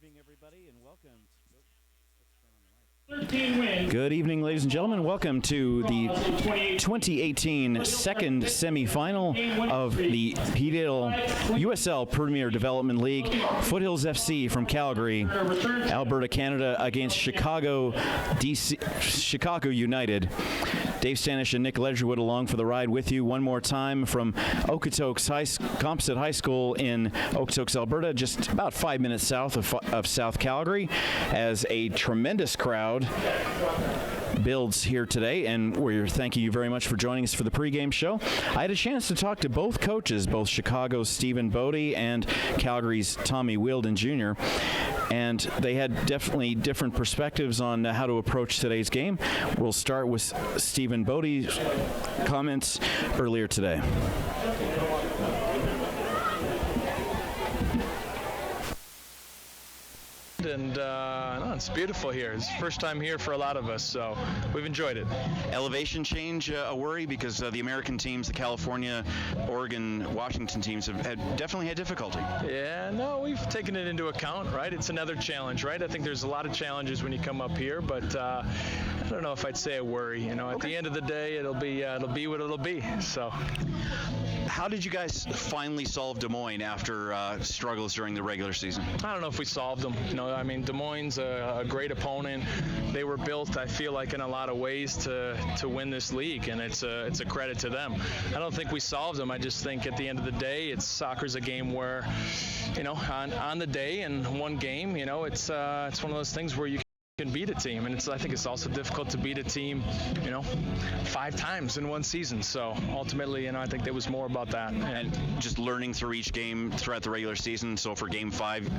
evening, everybody, and welcome. Good evening, ladies and gentlemen. Welcome to the 2018 second semifinal of the Pitino USL Premier Development League. Foothills FC from Calgary, Alberta, Canada, against Chicago United. Dave Stanish and Nick Ledgerwood along for the ride with you one more time from Okotoks Composite High School in Okotoks, Alberta, just about 5 minutes south of South Calgary, as a tremendous crowd builds here today, and we're thanking you very much for joining us for the pregame show. I had a chance to talk to both coaches, both Chicago's Stephen Bodie and Calgary's Tommy Wielden Jr., and they had definitely different perspectives on how to approach today's game. We'll start with Stephen Bodie's comments earlier today. And no, it's beautiful here. It's the first time here for a lot of us, so we've enjoyed it. Elevation change a worry, because the American teams, the California, Oregon, Washington teams have definitely had difficulty. Yeah, no, we've taken it into account, right? It's another challenge, right? I think there's a lot of challenges when you come up here, but I don't know if I'd say a worry. You know, at the end of the day, it'll be what it'll be. So. How did you guys finally solve Des Moines after struggles during the regular season? I don't know if we solved them. You know, I mean, Des Moines a great opponent. They were built, I feel like, in a lot of ways to win this league, and it's a credit to them. I don't think we solved them. I just think at the end of the day, soccer's a game where, you know, on the day and one game, you know, it's one of those things where you can beat a team, and I think it's also difficult to beat a team, you know, 5 times in one season. So ultimately, you know, I think there was more about that. And just learning through each game throughout the regular season. So for Game 5,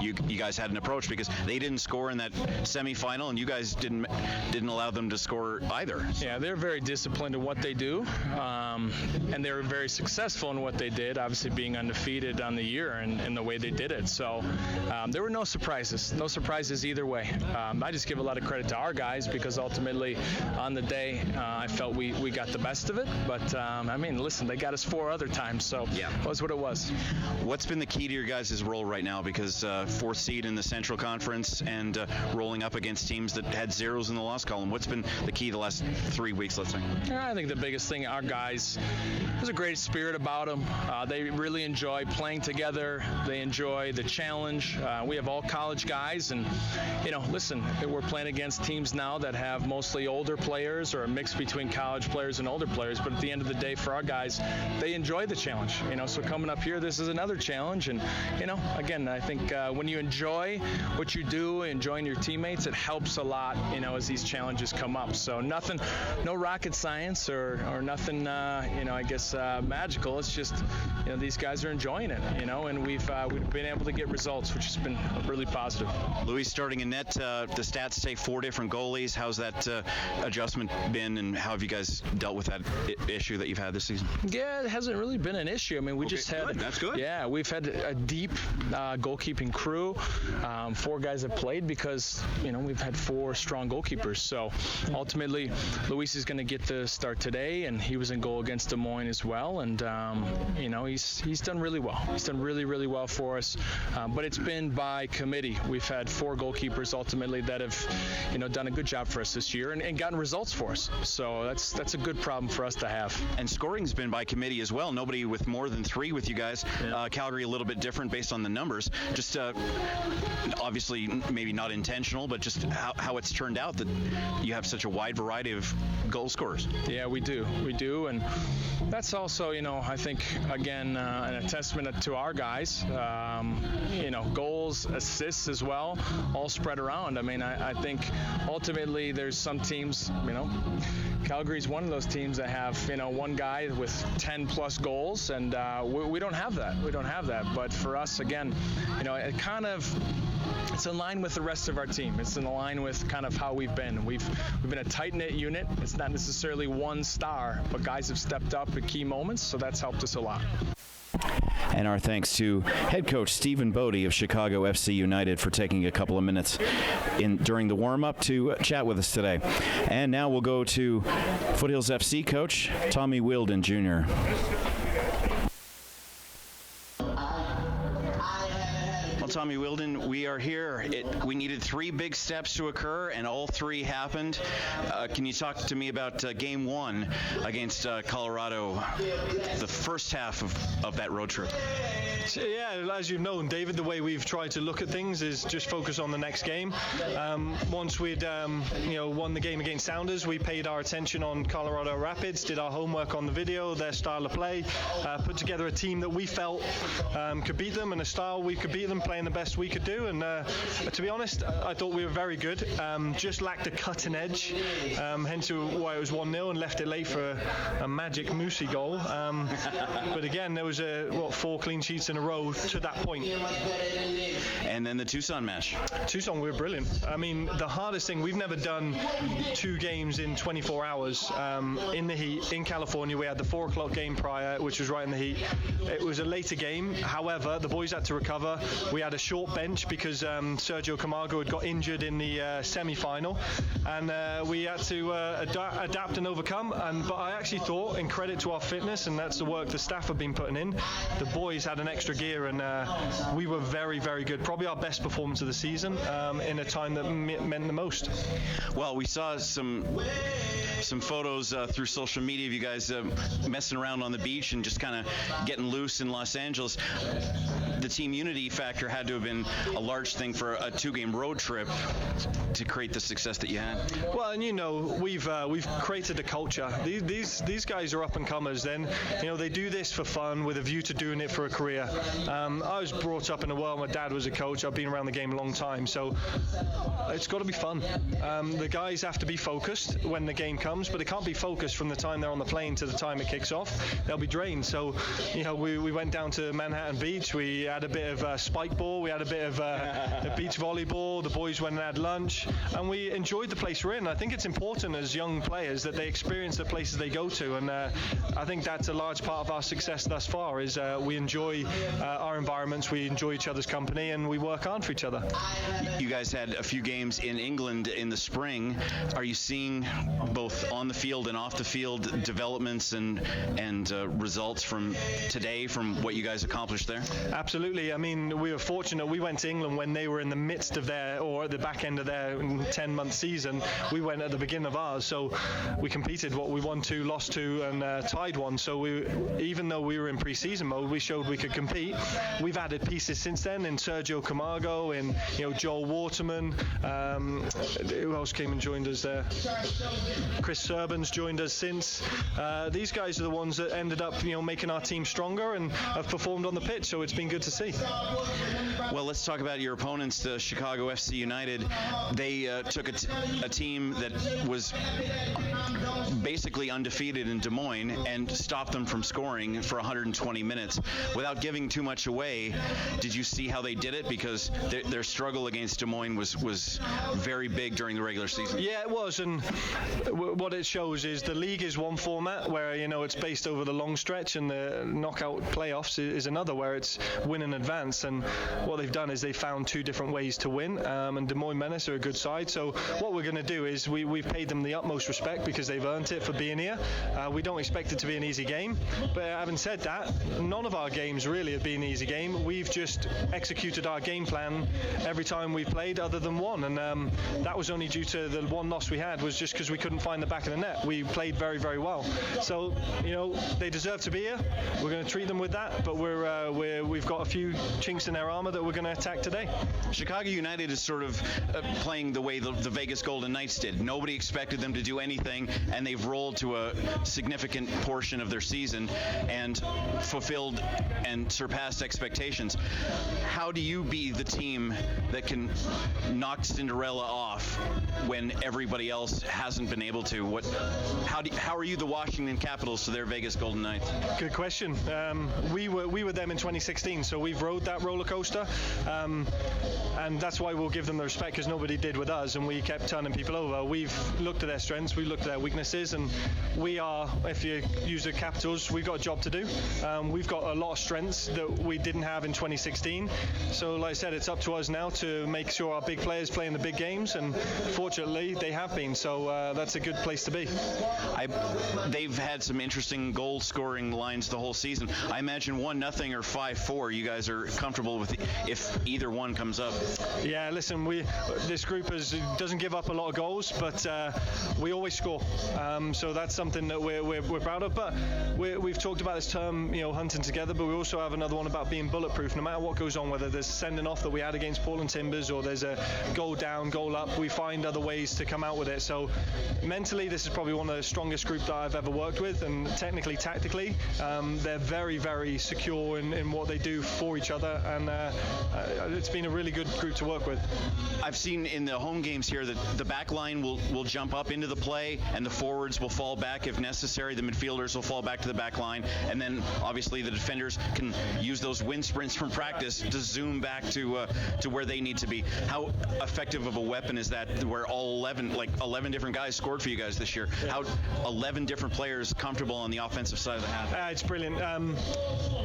you guys had an approach, because they didn't score in that semifinal, and you guys didn't allow them to score either. So. Yeah, they're very disciplined in what they do, and they were very successful in what they did. Obviously, being undefeated on the year and the way they did it. So there were no surprises either way. I just give a lot of credit to our guys, because ultimately on the day I felt we got the best of it. But I mean, listen, they got us 4 other times, so yeah, it was what it was. What's been the key to your guys' role right now? Because 4th seed in the Central Conference and rolling up against teams that had zeros in the loss column. What's been the key the last 3 weeks, let's say? I think the biggest thing, our guys, there's a great spirit about them. They really enjoy playing together. They enjoy the challenge. We have all college guys, and, you know, listen, we're playing against teams now that have mostly older players, or a mix between college players and older players. But at the end of the day, for our guys, they enjoy the challenge. You know, so coming up here, this is another challenge. And, you know, again, I think when you enjoy what you do, enjoying your teammates, it helps a lot, you know, as these challenges come up. So no rocket science or nothing, you know, I guess magical. It's just, you know, these guys are enjoying it, you know, and we've been able to get results, which has been really positive. Louis starting in net, the stats say 4 different goalies. How's that adjustment been, and how have you guys dealt with that issue that you've had this season? Yeah, it hasn't really been an issue. I mean, we just had... Good. That's good. Yeah, we've had a deep goalkeeping crew. 4 guys have played because, you know, we've had 4 strong goalkeepers. So ultimately, Luis is going to get the start today, and he was in goal against Des Moines as well. And, you know, he's done really well. He's done really, really well for us. But it's been by committee. We've had 4 goalkeepers ultimately that have, you know, done a good job for us this year and gotten results for us. So that's a good problem for us to have. And scoring's been by committee as well. Nobody with more than 3 with you guys. Yeah. Calgary a little bit different based on the numbers. Just obviously maybe not intentional, but just how it's turned out that you have such a wide variety of goal scorers. Yeah, we do, and that's also, you know, I think again a testament to our guys. You know, goals, assists as well, all spread around. I mean, I think ultimately there's some teams, you know, Calgary's one of those teams that have, you know, one guy with 10 plus goals, and we don't have that. But for us, again, you know, it's in line with the rest of our team. It's in line with kind of how we've been. We've been a tight-knit unit. It's not necessarily one star, but guys have stepped up at key moments, so that's helped us a lot. And our thanks to head coach Stephen Bodie of Chicago FC United for taking a couple of minutes during the warm-up to chat with us today. And now we'll go to Foothills FC coach Tommy Wielden Jr. Well, Tommy Wilden, we are here. We needed 3 big steps to occur, and all 3 happened. Can you talk to me about Game 1 against Colorado, the first half of that road trip? So, yeah, as you've known, David, the way we've tried to look at things is just focus on the next game. Once we'd won the game against Sounders, we paid our attention on Colorado Rapids, did our homework on the video, their style of play, put together a team that we felt could beat them, and a style we could beat them, playing the best we could do. And to be honest, I thought we were very good. Just lacked a cutting edge, hence why it was 1-0 and left it late for a magic Moosey goal. But again, there was 4 clean sheets in a row to that point. And then the Tucson match. Tucson, we were brilliant. I mean, the hardest thing, we've never done 2 games in 24 hours in the heat in California. We had the 4 o'clock game prior, which was right in the heat. It was a later game. However, the boys had to recover. We had a short bench because Sergio Camargo had got injured in the semi-final, and we had to adapt and overcome. But I actually thought, in credit to our fitness, and that's the work the staff have been putting in, the boys had an extra gear, and we were very, very good. Probably our best performance of the season in a time that meant the most. Well, we saw some photos through social media of you guys messing around on the beach and just kind of getting loose in Los Angeles. The team unity factor had to have been a large thing for a 2-game road trip to create the success that you had. Well, and we've created a culture. These guys are up and comers. Then they do this for fun with a view to doing it for a career. I was brought up in a world. My dad was a coach. I've been around the game a long time, so it's got to be fun. The guys have to be focused when the game comes, but they can't be focused from the time they're on the plane to the time it kicks off. They'll be drained. So we went down to Manhattan Beach. We had a bit of spike ball. We had a bit of a beach volleyball. The boys went and had lunch, and we enjoyed the place we're in. I think it's important as young players that they experience the places they go to, and I think that's a large part of our success thus far. Is we enjoy our environments, we enjoy each other's company, and we work hard for each other. You guys had a few games in England in the spring. Are you seeing both on the field and off the field developments and results from today, from what you guys accomplished there? Absolutely. I mean, we were fortunate. We went to England when they were in the midst of or at the back end of their 10-month season. We went at the beginning of ours, so we competed. We won 2, lost 2, and tied 1. So even though we were in pre-season mode, we showed we could compete. We've added pieces since then in Sergio Camargo, in Joel Waterman. Who else came and joined us there? Chris Serban's joined us since. These guys are the ones that ended up making our team stronger and have performed on the pitch. So it's been good to see. Well, let's talk about your opponents, the Chicago FC United. They took a team that was basically undefeated in Des Moines and stopped them from scoring for 120 minutes without giving too much away. Did you see how they did it? Because their struggle against Des Moines was very big during the regular season. Yeah, it was, and what it shows is the league is one format where it's based over the long stretch, and the knockout playoffs is another where it's win and advance. And what they've done is they found 2 different ways to win, and Des Moines Menace are a good side. So what we're going to do is we've paid them the utmost respect because they've earned it for being here. We don't expect it to be an easy game, but having said that, none of our games really have been an easy game. We've just executed our game plan every time we played, other than one, and that was only due to the one loss we had was just because we couldn't find the back of the net. We played very, very well. So they deserve to be here. We're going to treat them with that, but we've got a few chinks in their armor that we're going to attack today. Chicago United is sort of playing the way the Vegas Golden Knights did. Nobody expected them to do anything, and they've rolled to a significant portion of their season and fulfilled and surpassed expectations. How do you be the team that can knock Cinderella off when everybody else hasn't been able to? How are you the Washington Capitals to their Vegas Golden Knights? Good question. We were them in 2016, so we've rode that roller coaster, and that's why we'll give them the respect, because nobody did with us, and we kept turning people over. We've looked at their strengths, we looked at their weaknesses, and we are, if you use the Capitals, we've got a job to do. We've got a lot of strengths that we didn't have in 2016. So like I said, it's up to us now to make sure our big players play in the big games, and fortunately they have been. So that's a good place to be. They've had some interesting goal scoring lines the whole season. I imagine 1-0 or 5-4. You guys are comfortable with if either one comes up. Yeah, listen, this group doesn't give up a lot of goals, but we always score. So that's something that we're proud of. But we've talked about this term, hunting together, but we also have another one about being bulletproof. No matter what goes on, whether there's sending off that we had against Portland Timbers or there's a goal down, goal up, we find other ways to come out with it. So mentally, this is probably one of the strongest groups that I've ever worked with, and technically, tactically, they're very, very secure in what they do for each other, and it's been a really good group to work with. I've seen in the home games here that the back line will jump up into the play, and the forwards will fall back if necessary. The midfielders will fall back to the back line, and then obviously the defenders can use those wind sprints from practice to zoom back to where they need to be. How effective of a weapon is that, where all 11 different guys scored for you guys this year? Yeah. How 11 different players comfortable on the offensive side of the half? It's brilliant.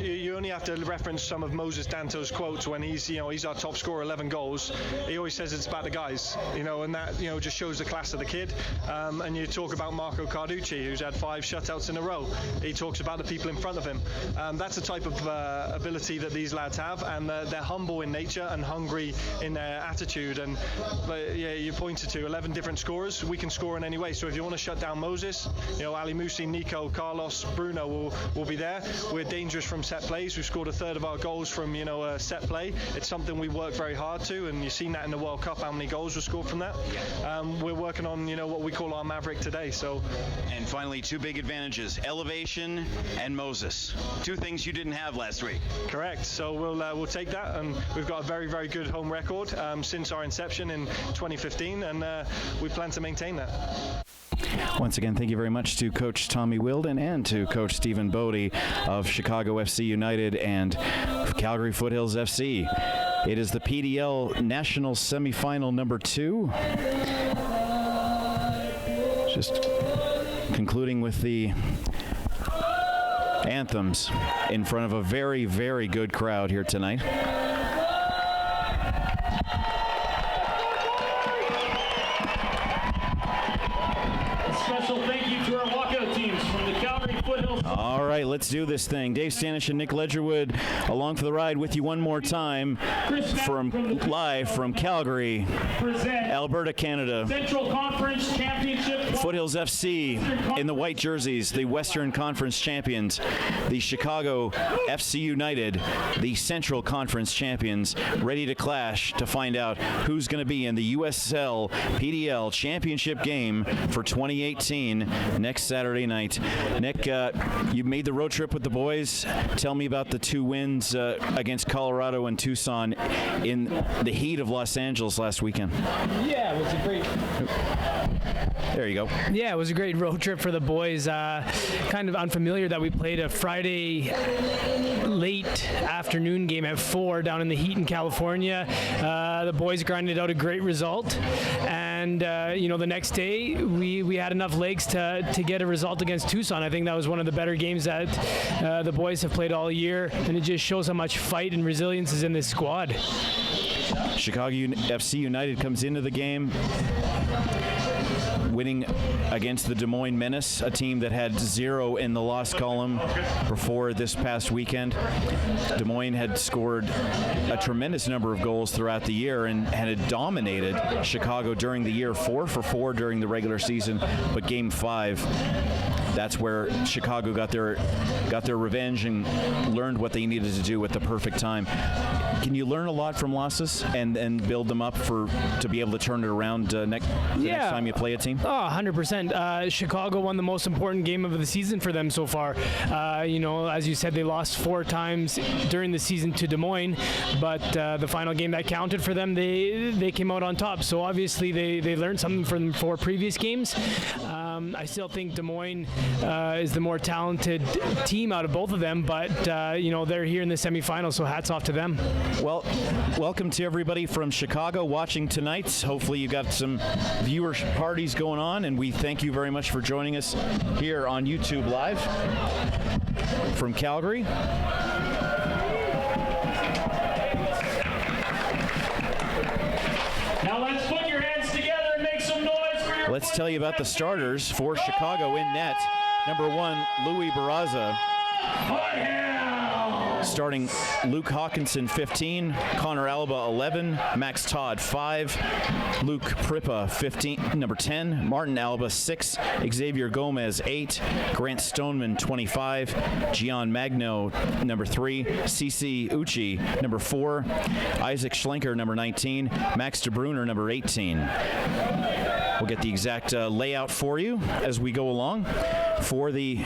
You only have to reference some of Moses Danto's quotes when he's our top scorer, 11 goals. He always says it's about the guys, and that just shows the class of the kid. And you talk about Marco Carducci, who's had 5 shutouts in a row. He talks about the people in front of him. That's the type of ability that these lads have, and they're humble in nature and hungry in their attitude. And you pointed to 11 different scorers. We can score in any way. So if you want to shut down Moses, Ali Musi, Nico, Carlos, Bruno will be there. We're dangerous from set plays. We've scored a third of our goals from a set play. It's something we work very hard to, and you've seen that in the World Cup, how many goals were scored from that. We're working on what we call our Maverick today. So, and finally, 2 big advantages: elevation and Moses. 2 things you didn't have last week. Correct. So we'll take that, and we've got a very, very good home record since our inception in 2015, and we plan to maintain that. Once again, thank you very much to Coach Tommy Wilden and to Coach Stephen Bodie of Chicago FC United and Calgary Foothills FC. It is the PDL National Semifinal number 2. Just concluding with the anthems in front of a very, very good crowd here tonight. All right, let's do this thing. Dave Stanish and Nick Ledgerwood along for the ride with you one more time live from Calgary, Alberta, Canada. Central Conference Championship. Foothills FC in the white jerseys, the Western Conference champions. The Chicago FC United, the Central Conference champions, ready to clash to find out who's going to be in the USL PDL championship game for 2018 next Saturday night. Nick, you made the road trip with the boys. Tell me about the 2 wins against Colorado and Tucson in the heat of Los Angeles last weekend. Yeah, it was a great... There you go. Yeah, it was a great road trip for the boys. Kind of unfamiliar that we played a Friday late afternoon game at 4 down in the heat in California. The boys grinded out a great result, and the next day we had enough legs to get a result against Tucson. I think that was one of the better games that the boys have played all year, and it just shows how much fight and resilience is in this squad. Chicago FC United comes into the game winning against the Des Moines Menace, a team that had 0 in the loss column before this past weekend. Des Moines had scored a tremendous number of goals throughout the year and had dominated Chicago during the year, 4 for 4 during the regular season, but Game 5, that's where Chicago got their revenge and learned what they needed to do at the perfect time. Can you learn a lot from losses and build them up to be able to turn it around next time you play a team? Oh, 100%. Chicago won the most important game of the season for them so far. As you said, they lost 4 times during the season to Des Moines, but the final game that counted for them, they came out on top. So obviously they learned something from 4 previous games. I still think Des Moines is the more talented team out of both of them, but they're here in the semifinals, so hats off to them. Well, welcome to everybody from Chicago watching tonight. Hopefully you got some viewer parties going on, and we thank you very much for joining us here on YouTube Live from Calgary. Now let's put your hands together and make some noise for your... Let's tell you about the starters for Chicago in net. Number 1, Louis Barraza. Starting Luke Hawkinson, 15. Connor Alba, 11. Max Todd, 5. Luke Prippa, 15, number 10. Martin Alba, 6. Xavier Gomez, 8. Grant Stoneman, 25. Gian Magno, number 3. CC Uchi, number 4. Isaac Schlenker, number 19. Max DeBruner, number 18. We'll get the exact layout for you as we go along. For the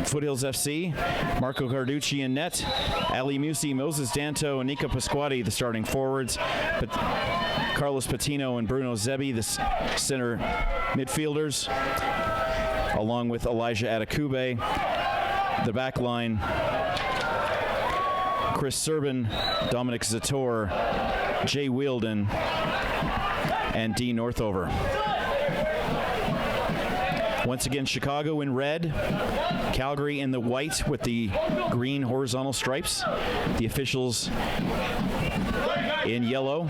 Foothills FC, Marco Carducci in net, Ali Musi, Moses Danto, and Nika Pasquati, the starting forwards. Carlos Pitino and Bruno Zebi, the center midfielders, along with Elijah Adekube. The back line, Chris Serban, Dominic Zator, Jay Wielden, and Dean Northover. Once again, Chicago in red, Calgary in the white with the green horizontal stripes. The officials in yellow.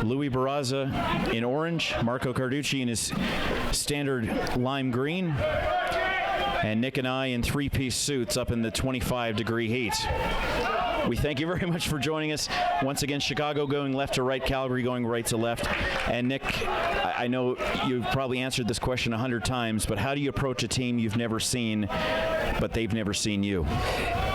Louis Barraza in orange, Marco Carducci in his standard lime green, and Nick and I in three-piece suits up in the 25-degree heat. We thank you very much for joining us. Once again, Chicago going left to right, Calgary going right to left. And Nick, I know you've probably answered this question 100 times, but how do you approach a team you've never seen, but they've never seen you?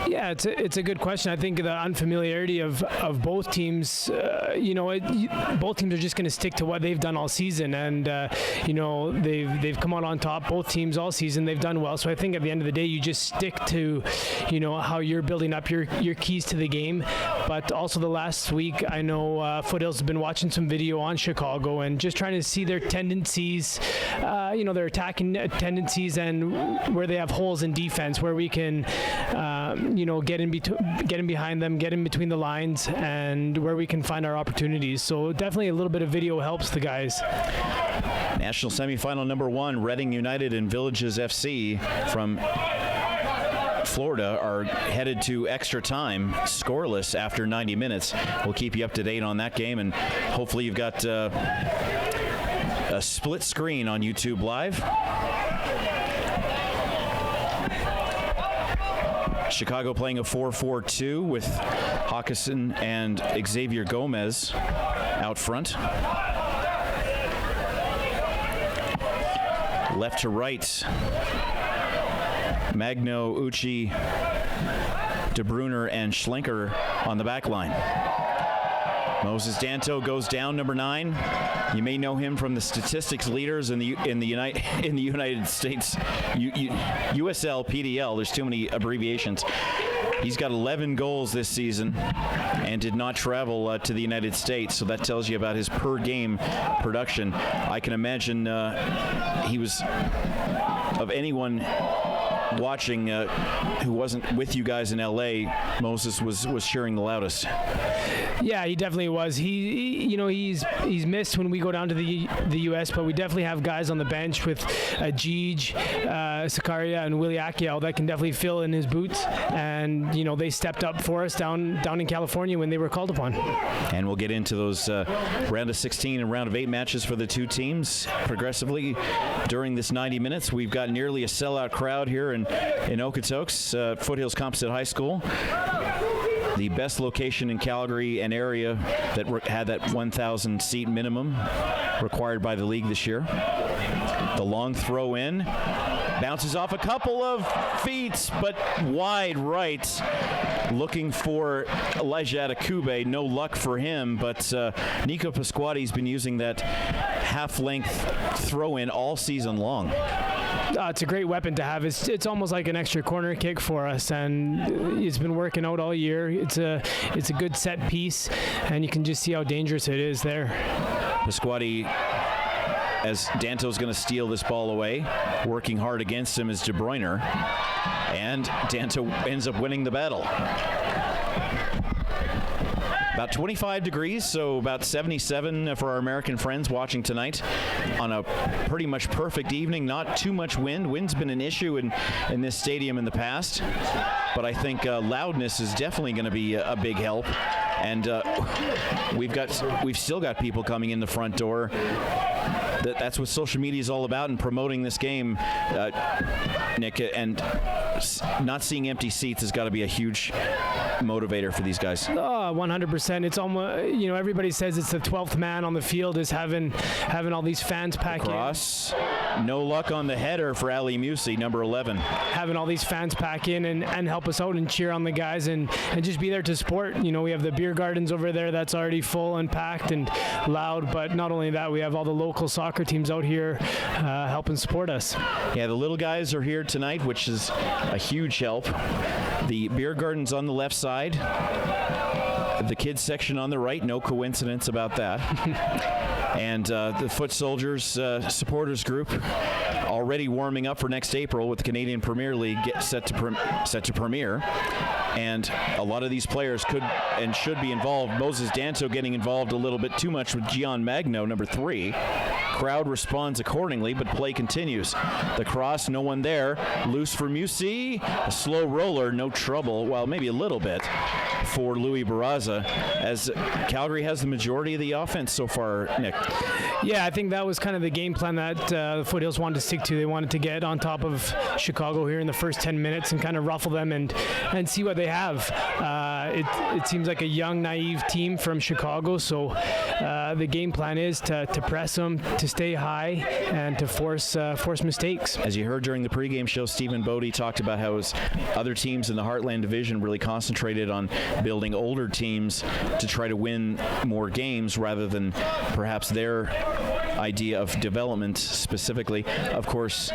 Yeah, it's a good question. I think the unfamiliarity of both teams, both teams are just going to stick to what they've done all season, and they've come out on top. Both teams all season they've done well. So I think at the end of the day, you just stick to how you're building up your keys to the game. But also the last week, I know Foothills has been watching some video on Chicago and just trying to see their tendencies, their attacking tendencies, and where they have holes in defense, where we can get in behind them, get in between the lines, and where we can find our opportunities. So definitely a little bit of video helps the guys. National semifinal number 1, Reading United and Villages FC from Florida are headed to extra time, scoreless after 90 minutes. We'll keep you up to date on that game, and hopefully you've got a split screen on YouTube Live. Chicago playing a 4-4-2 with Hawkinson and Xavier Gomez out front. Left to right, Magno, Uchi, DeBruner, and Schlenker on the back line. Moses Danto goes down, number 9. You may know him from the statistics leaders in the United States, USL, PDL. There's too many abbreviations. He's got 11 goals this season and did not travel to the United States, so that tells you about his per-game production. I can imagine he was, of anyone watching who wasn't with you guys in LA, Moses was cheering the loudest. Yeah, he definitely was. He's missed when we go down to the U.S., but we definitely have guys on the bench with Jeej, Sakaria, and Willie Akiel that can definitely fill in his boots. And they stepped up for us down in California when they were called upon. And we'll get into those round of 16 and round of 8 matches for the two teams progressively during this 90 minutes. We've got nearly a sellout crowd here in Okotoks, Foothills Composite High School. The best location in Calgary, an area that had that 1,000 seat minimum required by the league this year. The long throw in, bounces off a couple of feet, but wide right, looking for Elijah Adekube. No luck for him, but Nico Pasquati's been using that half-length throw in all season long. It's a great weapon to have. It's almost like an extra corner kick for us, and it's been working out all year. It's a good set piece, and you can just see how dangerous it is there. Pasquati, as Danto's going to steal this ball away, working hard against him is De Bruyne, and Danto ends up winning the battle. About 25 degrees, so about 77 for our American friends watching tonight on a pretty much perfect evening. Not too much wind. Wind's been an issue in this stadium in the past, but I think loudness is definitely going to be a big help. And we've still got people coming in the front door. That's what social media is all about, and promoting this game, Nick. And not seeing empty seats has got to be a huge motivator for these guys. 100%. It's almost, everybody says it's the 12th man on the field is having all these fans pack Cross. No luck on the header for Ali Musi, number 11. Having all these fans pack in and help us out and cheer on the guys and just be there to support. We have the beer gardens over there that's already full and packed and loud, but not only that, we have all the local soccer teams out here helping support us. Yeah, the little guys are here tonight, which is a huge help. The beer garden's on the left side. The kids section on the right, no coincidence about that. And the Foot Soldiers supporters group already warming up for next April with the Canadian Premier League set to premiere. And a lot of these players could and should be involved. Moses Danto getting involved a little bit too much with Gian Magno, number 3. Crowd responds accordingly, but play continues. The cross, no one there. Loose for Musi. A slow roller, no trouble. Well, maybe a little bit for Louis Barraza, as Calgary has the majority of the offense so far, Nick. Yeah, I think that was kind of the game plan that the Foothills wanted to stick to. They wanted to get on top of Chicago here in the first 10 minutes and kind of ruffle them and see what they have. It seems like a young, naive team from Chicago, so the game plan is to press them, to stay high, and to force mistakes. As you heard during the pregame show, Stephen Bodie talked about how his other teams in the Heartland Division really concentrated on building older teams to try to win more games rather than perhaps their idea of development specifically. Of course,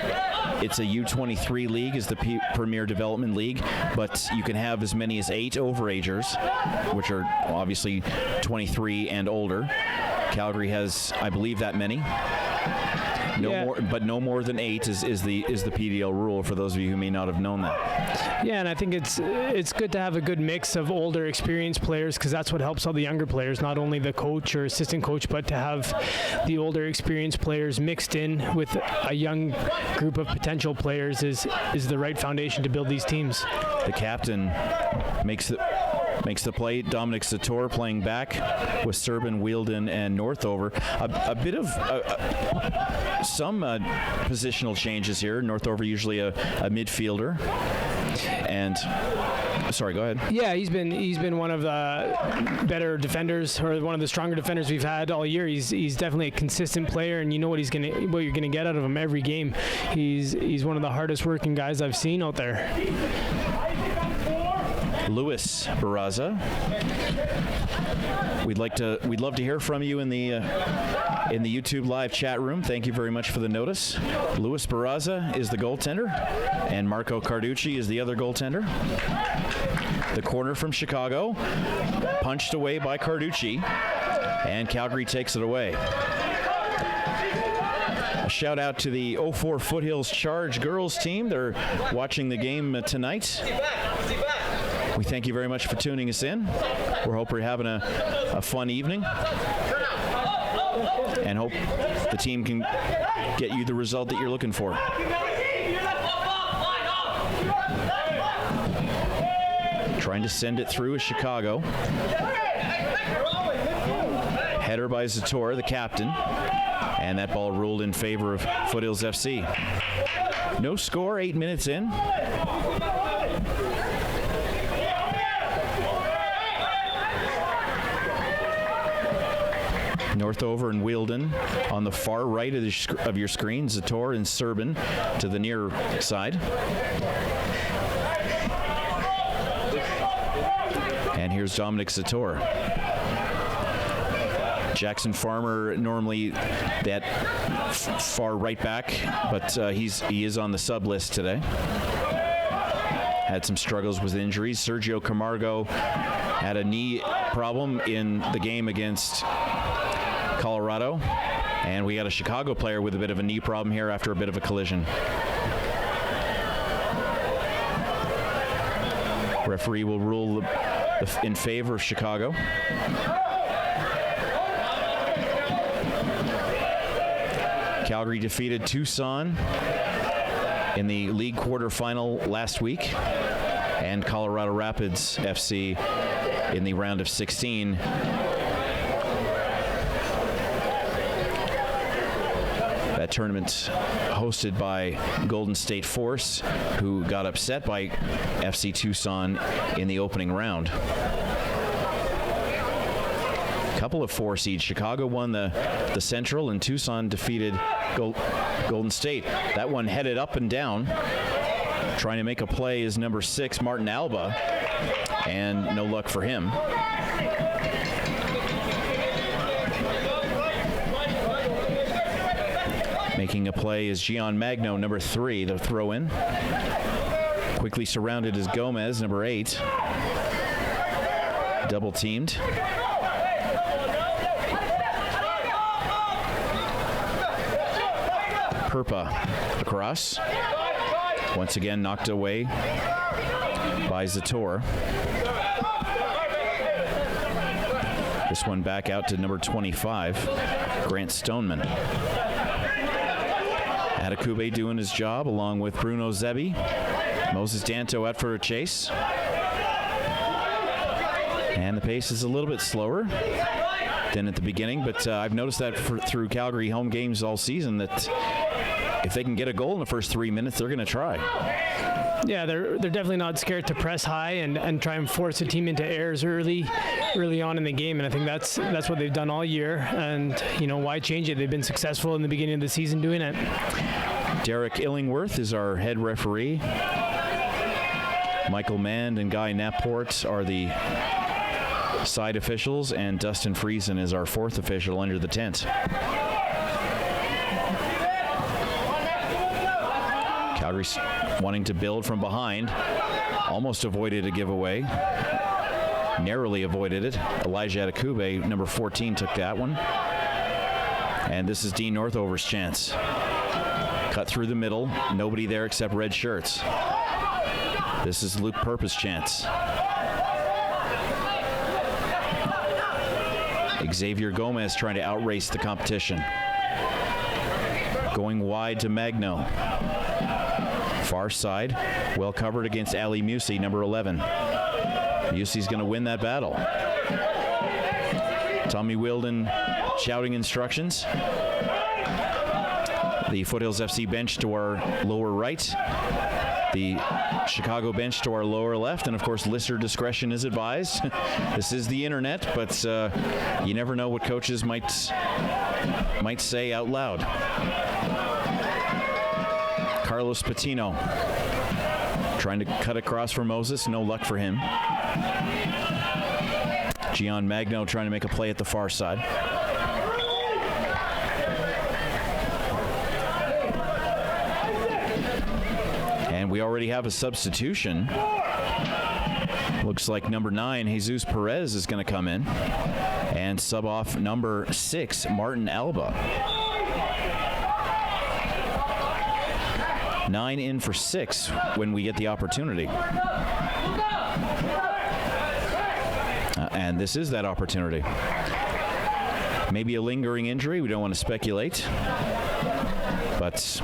it's a U23 league, is the premier development league, but you can have as many as 8 overagers, which are obviously 23 and older. Calgary has, I believe, that many. No more than 8 is the PDL rule, for those of you who may not have known that. Yeah, and I think it's good to have a good mix of older, experienced players, because that's what helps all the younger players, not only the coach or assistant coach, but to have the older, experienced players mixed in with a young group of potential players is the right foundation to build these teams. The captain makes the play. Dominic Sator playing back with Serban, Wheeldon, and Northover. A bit of some positional changes here. Northover usually a midfielder. And sorry, go ahead. Yeah, he's been one of the better defenders, or one of the stronger defenders we've had all year. He's definitely a consistent player, and you know what you're gonna get out of him every game. He's one of the hardest working guys I've seen out there. Louis Barraza. We'd love to hear from you in the YouTube live chat room. Thank you very much for the notice. Louis Barraza is the goaltender, and Marco Carducci is the other goaltender. The corner from Chicago, punched away by Carducci, and Calgary takes it away. A shout out to the 04 Foothills Charge girls team. They're watching the game tonight. We thank you very much for tuning us in. We hope you're having a fun evening, and hope the team can get you the result that you're looking for. Trying to send it through is Chicago. Header by Zator, the captain, and that ball ruled in favor of Foothills FC. No score, 8 minutes in. Northover and Wheeldon on the far right of your screen. Zator and Serban to the near side. And here's Dominic Zator. Jackson Farmer, normally that far right back, but he is on the sub list today. Had some struggles with injuries. Sergio Camargo had a knee problem in the game against Colorado, and we got a Chicago player with a bit of a knee problem here after a bit of a collision. Referee will rule in favor of Chicago. Calgary defeated Tucson in the league quarterfinal last week, and Colorado Rapids FC in the round of 16. That tournament hosted by Golden State Force, who got upset by FC Tucson in the opening round. Couple of 4 seeds. Chicago won the Central, and Tucson defeated Golden State. That one headed up and down. Trying to make a play is number 6, Martin Alba, and no luck for him. Making a play is Gian Magno, number 3, the throw-in. Quickly surrounded is Gomez, number 8. Double teamed. Perpa across. Once again knocked away by Zator. This one back out to number 25, Grant Stoneman. Adekube doing his job along with Bruno Zebi. Moses Danto out for a chase. And the pace is a little bit slower than at the beginning, but I've noticed that through Calgary home games all season that if they can get a goal in the first 3 minutes, they're going to try. Yeah, they're definitely not scared to press high and try and force the team into errors early on in the game, and I think that's what they've done all year. And why change it? They've been successful in the beginning of the season doing it. Derek Illingworth is our head referee. Michael Mand and Guy Napport are the side officials, and Dustin Friesen is our 4th official under the tent. Calgary's wanting to build from behind. Almost avoided a giveaway. Narrowly avoided it. Elijah Adekube, number 14, took that one. And this is Dean Northover's chance. Cut through the middle. Nobody there except red shirts. This is Luke Perpa's chance. Xavier Gomez trying to outrace the competition. Going wide to Magno. Far side, well covered against Ali Musi, number 11. Musi's going to win that battle. Tommy Wilden shouting instructions. The Foothills FC bench to our lower right. The Chicago bench to our lower left. And, of course, listener discretion is advised. This is the internet, but you never know what coaches might say out loud. Carlos Pitino trying to cut across for Moses. No luck for him. Gian Magno trying to make a play at the far side. And we already have a substitution. Looks like number 9, Jesus Perez, is going to come in and sub off number 6, Martin Alba. 9 in for 6 when we get the opportunity. And this is that opportunity. Maybe a lingering injury. We don't want to speculate. But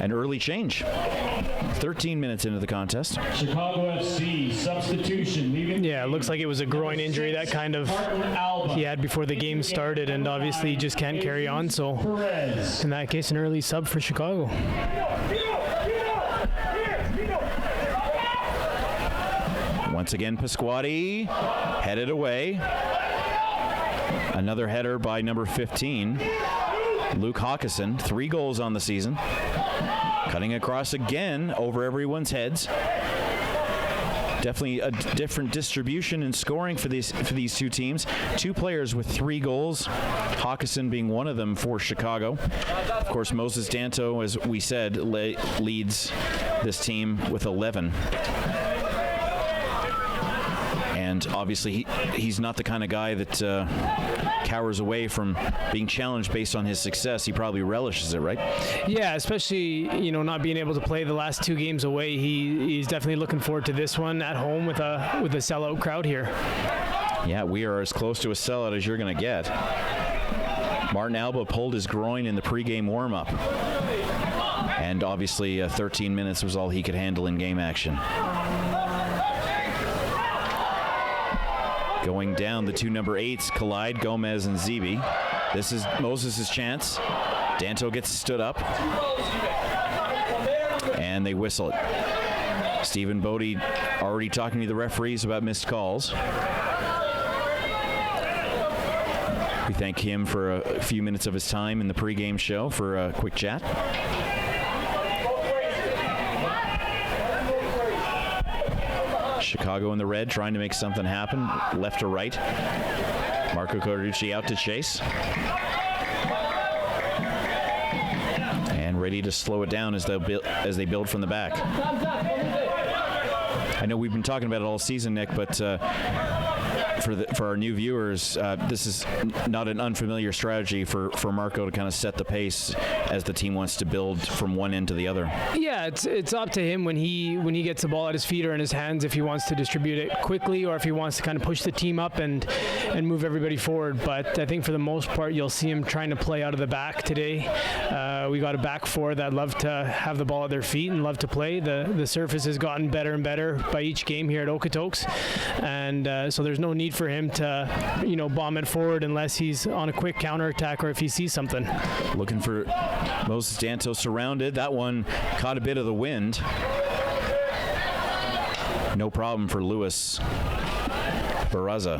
an early change. 13 minutes into the contest. Chicago FC substitution. Yeah, it looks like it was a groin injury that kind of he had before the game started, and obviously just can't carry on. So in that case, an early sub for Chicago. Once again, Pasquati headed away. Another header by number 15, Luke Hawkison. 3 goals on the season. Cutting across again over everyone's heads. Definitely a different distribution in scoring for these 2 teams. 2 players with 3 goals, Hawkison being one of them for Chicago. Of course, Moses Danto, as we said, leads this team with 11. And obviously, he's not the kind of guy that cowers away from being challenged based on his success. He probably relishes it, right? Yeah, especially, not being able to play the last 2 games away. He's definitely looking forward to this one at home with a sellout crowd here. Yeah, we are as close to a sellout as you're going to get. Martin Alba pulled his groin in the pregame warm-up. And obviously, 13 minutes was all he could handle in game action. Going down, the 2 number 8s collide, Gomez and Zebi. This is Moses' chance. Danto gets stood up. and they whistle it. Stephen Bodie already talking to the referees about missed calls. We thank him for a few minutes of his time in the pregame show for a quick chat. Chicago in the red, trying to make something happen, left to right. Marco Carducci out to chase. And ready to slow it down as they build from the back. I know we've been talking about it all season, Nick, but for our new viewers, this is not an unfamiliar strategy for Marco to kind of set the pace as the team wants to build from one end to the other. Yeah, it's up to him when he gets the ball at his feet or in his hands, if he wants to distribute it quickly or if he wants to kind of push the team up and move everybody forward. But I think for the most part, you'll see him trying to play out of the back today. We got a back four that love to have the ball at their feet and love to play. The surface has gotten better and better by each game here at Okotoks, and so there's no need for him to, bomb it forward unless he's on a quick counterattack or if he sees something. Looking for Moses Danto surrounded. That one caught a bit of the wind. No problem for Luis Barraza.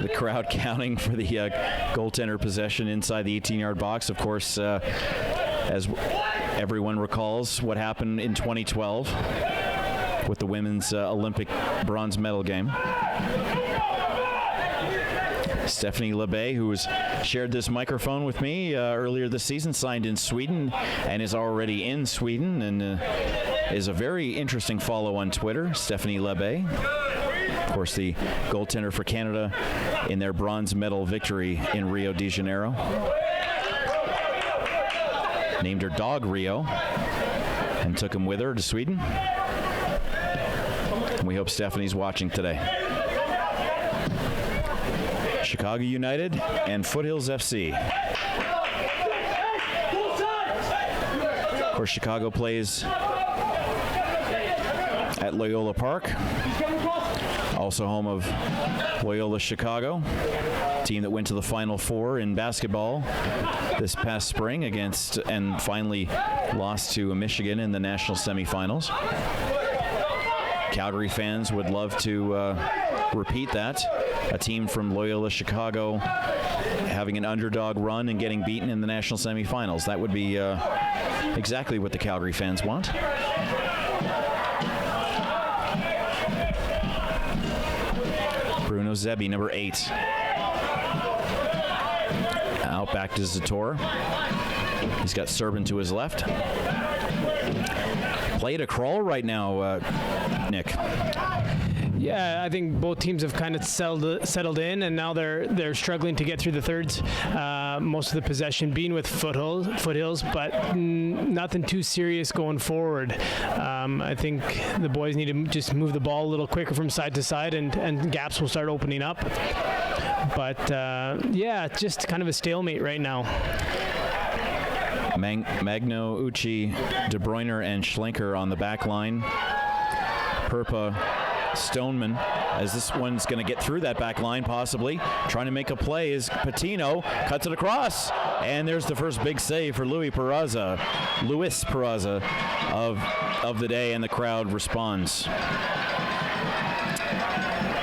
The crowd counting for the goaltender possession inside the 18-yard box. Of course, as everyone recalls what happened in 2012 with the women's Olympic bronze medal game. Stephanie LeBay, who has shared this microphone with me earlier this season, signed in Sweden and is already in Sweden and is a very interesting follow on Twitter, Stephanie LeBay. Of course, the goaltender for Canada in their bronze medal victory in Rio de Janeiro. Named her dog Rio and took him with her to Sweden. And we hope Stephanie's watching today. Chicago United and Foothills FC. Of course, Chicago plays at Loyola Park, also home of Loyola Chicago, team that went to the Final Four in basketball this past spring against, and finally lost to Michigan in the national semifinals. Calgary fans would love to repeat that. A team from Loyola Chicago having an underdog run and getting beaten in the national semifinals. That would be exactly what the Calgary fans want. Bruno Zebi, number 8. Out back to Zator. He's got Serban to his left. Play to crawl right now, Nick. Yeah, I think both teams have kind of settled in, and now they're struggling to get through the thirds. Most of the possession being with Foothills, but nothing too serious going forward. I think the boys need to just move the ball a little quicker from side to side, and gaps will start opening up. But yeah, just kind of a stalemate right now. Magno, Uchi, De Bruyne, and Schlenker on the back line. Perpa, Stoneman, as this one's going to get through that back line, possibly. Trying to make a play is Pitino, cuts it across, and there's the first big save for Luis Peraza of the day, and the crowd responds.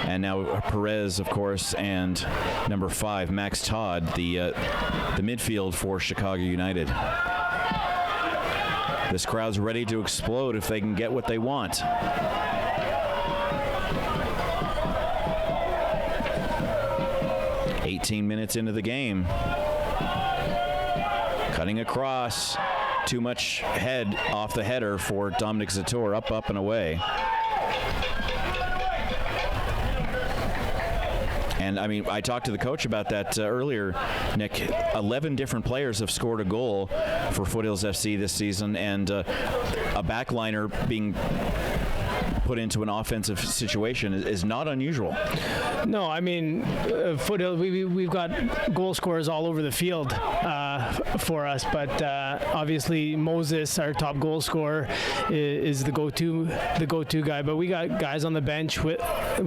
And now Perez, of course, and number 5, Max Todd, the midfield for Chicago United. This crowd's ready to explode if they can get what they want. "18 minutes into the game. Cutting across. Too much head off the header for Dominic Zator. Up, and away. And, I mean, I talked to the coach about that earlier, Nick. 11 different players have scored a goal for Foothills FC this season, and a backliner being put into an offensive situation is not unusual. No, I mean, Foothills, we've got goal scorers all over the field for us, but obviously Moses, our top goal scorer, is the go-to guy. But we got guys on the bench with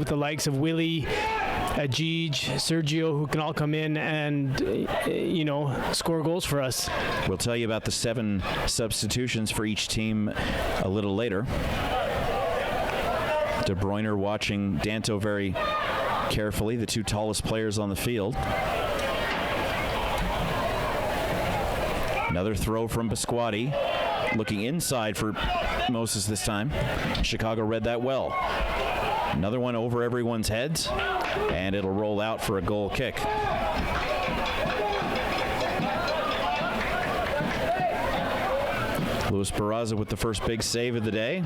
the likes of Willie, Ajij, Sergio, who can all come in and, score goals for us. We'll tell you about the 7 substitutions for each team a little later. De Bruyne watching Danto very carefully, the 2 tallest players on the field. Another throw from Biscotti, looking inside for Moses this time. Chicago read that well. Another one over everyone's heads, and it'll roll out for a goal kick. Luis Barraza with the first big save of the day.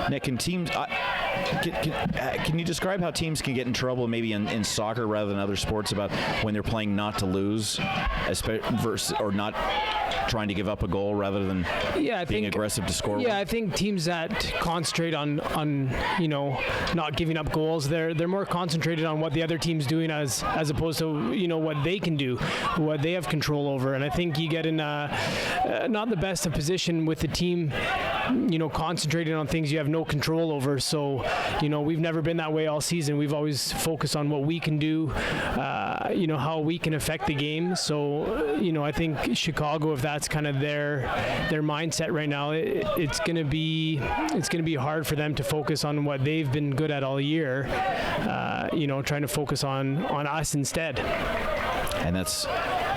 Nick, can you describe how teams can get in trouble maybe in soccer rather than other sports about when they're playing not to lose or not trying to give up a goal rather than being aggressive to score? Yeah, I think teams that concentrate on not giving up goals, they're more concentrated on what the other team's doing as opposed to what they can do, what they have control over. And I think you get in not the best of position with the team concentrating on things you have no control over. So we've never been that way all season. We've always focused on what we can do, how we can affect the game. So I think Chicago, if that's kind of their mindset right now, it's going to be hard for them to focus on what they've been good at all year, trying to focus on us instead. And that's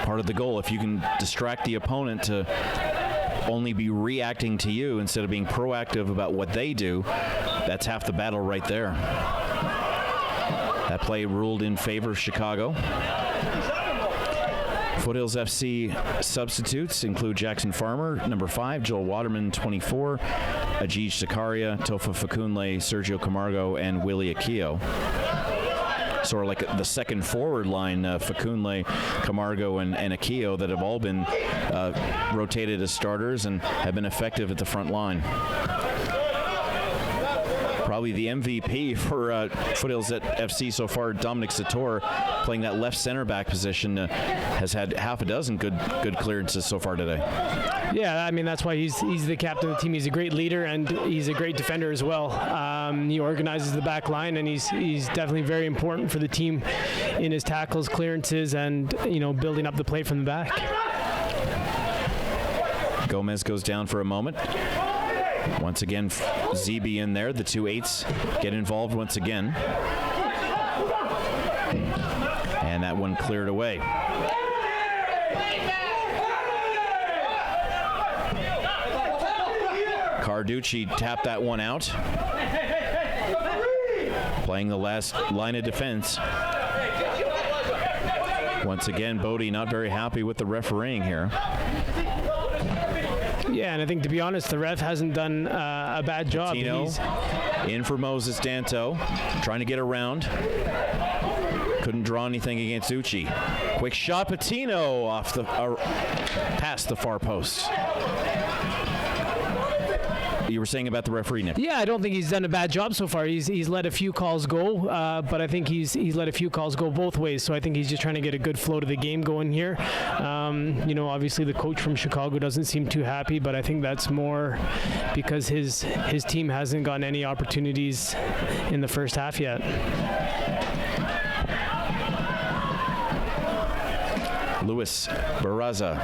part of the goal. If you can distract the opponent to only be reacting to you instead of being proactive about what they do, that's half the battle right there. That play ruled in favor of Chicago. Foothills FC substitutes include Jackson Farmer, number 5, Joel Waterman, 24, Ajij Sakaria, Tofa Fakunle, Sergio Camargo, and Willie Akio. Sort of like the second forward line, Fakunle, Camargo, and Akio, that have all been rotated as starters and have been effective at the front line. Probably the MVP for Foothills FC so far, Dominic Sator, playing that left center back position, has had half a dozen good clearances so far today. Yeah, I mean, that's why he's the captain of the team. He's a great leader, and he's a great defender as well. He organizes the back line, and he's definitely very important for the team in his tackles, clearances, and building up the play from the back. Gomez goes down for a moment. Once again, ZB in there. The 2 8s get involved once again. And that one cleared away. Carducci tapped that one out. Playing the last line of defense. Once again, Bodie not very happy with the refereeing here. Yeah, and I think, to be honest, the ref hasn't done a bad job. Pitino in for Moses Danto, trying to get around. Couldn't draw anything against Uchi. Quick shot, Pitino off past the far post. You were saying about the referee, Nick? Yeah, I don't think he's done a bad job so far. He's let a few calls go, but I think he's let a few calls go both ways. So I think he's just trying to get a good flow to the game going here. Obviously the coach from Chicago doesn't seem too happy, but I think that's more because his team hasn't gotten any opportunities in the first half yet. Luis Barraza.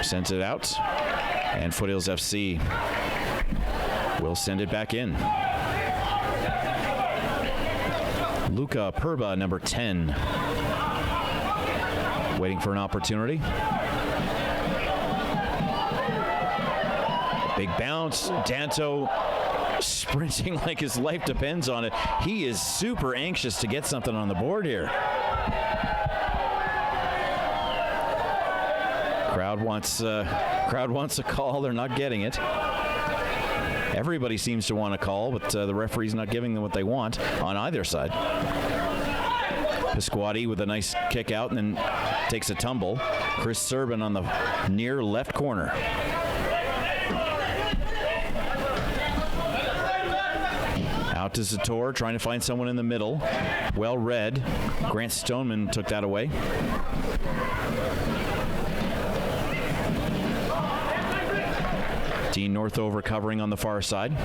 Sends it out, and Foothills FC will send it back in. Luca Purba, number 10, waiting for an opportunity. Big bounce. Danto sprinting like his life depends on it. He is super anxious to get something on the board here. Crowd wants a call. They're not getting it. Everybody seems to want a call, but the referee's not giving them what they want on either side. Pisquati with a nice kick out and then takes a tumble. Chris Serban on the near left corner. Out to Zator, trying to find someone in the middle. Well read. Grant Stoneman took that away. Dean Northover covering on the far side.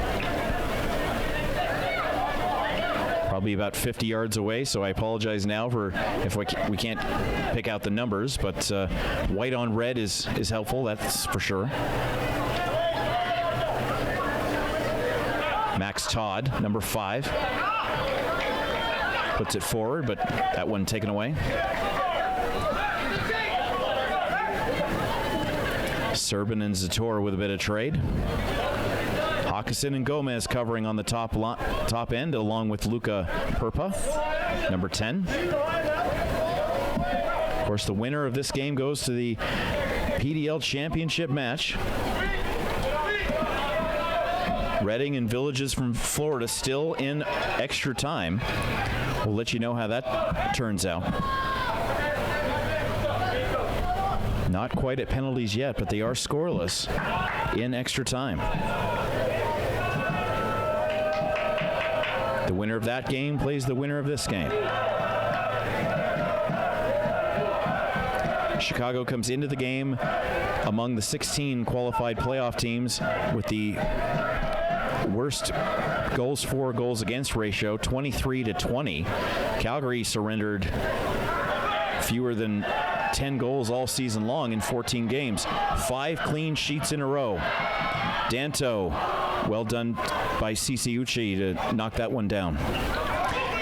Probably about 50 yards away, so I apologize now for if we can't pick out the numbers, but white on red is helpful, that's for sure. Max Todd, number 5. Puts it forward, but that one taken away. Serban and Zator with a bit of trade. Hawkinson and Gomez covering on the top end, along with Luca Perpa, number 10. Of course, the winner of this game goes to the PDL championship match. Reading and Villages from Florida still in extra time. We'll let you know how that turns out. Not quite at penalties yet, but they are scoreless in extra time. The winner of that game plays the winner of this game. Chicago comes into the game among the 16 qualified playoff teams with the worst goals for, goals against ratio, 23-20. Calgary surrendered fewer than 10 goals all season long in 14 games. 5 clean sheets in a row. Danto, well done by CC Uchi to knock that one down.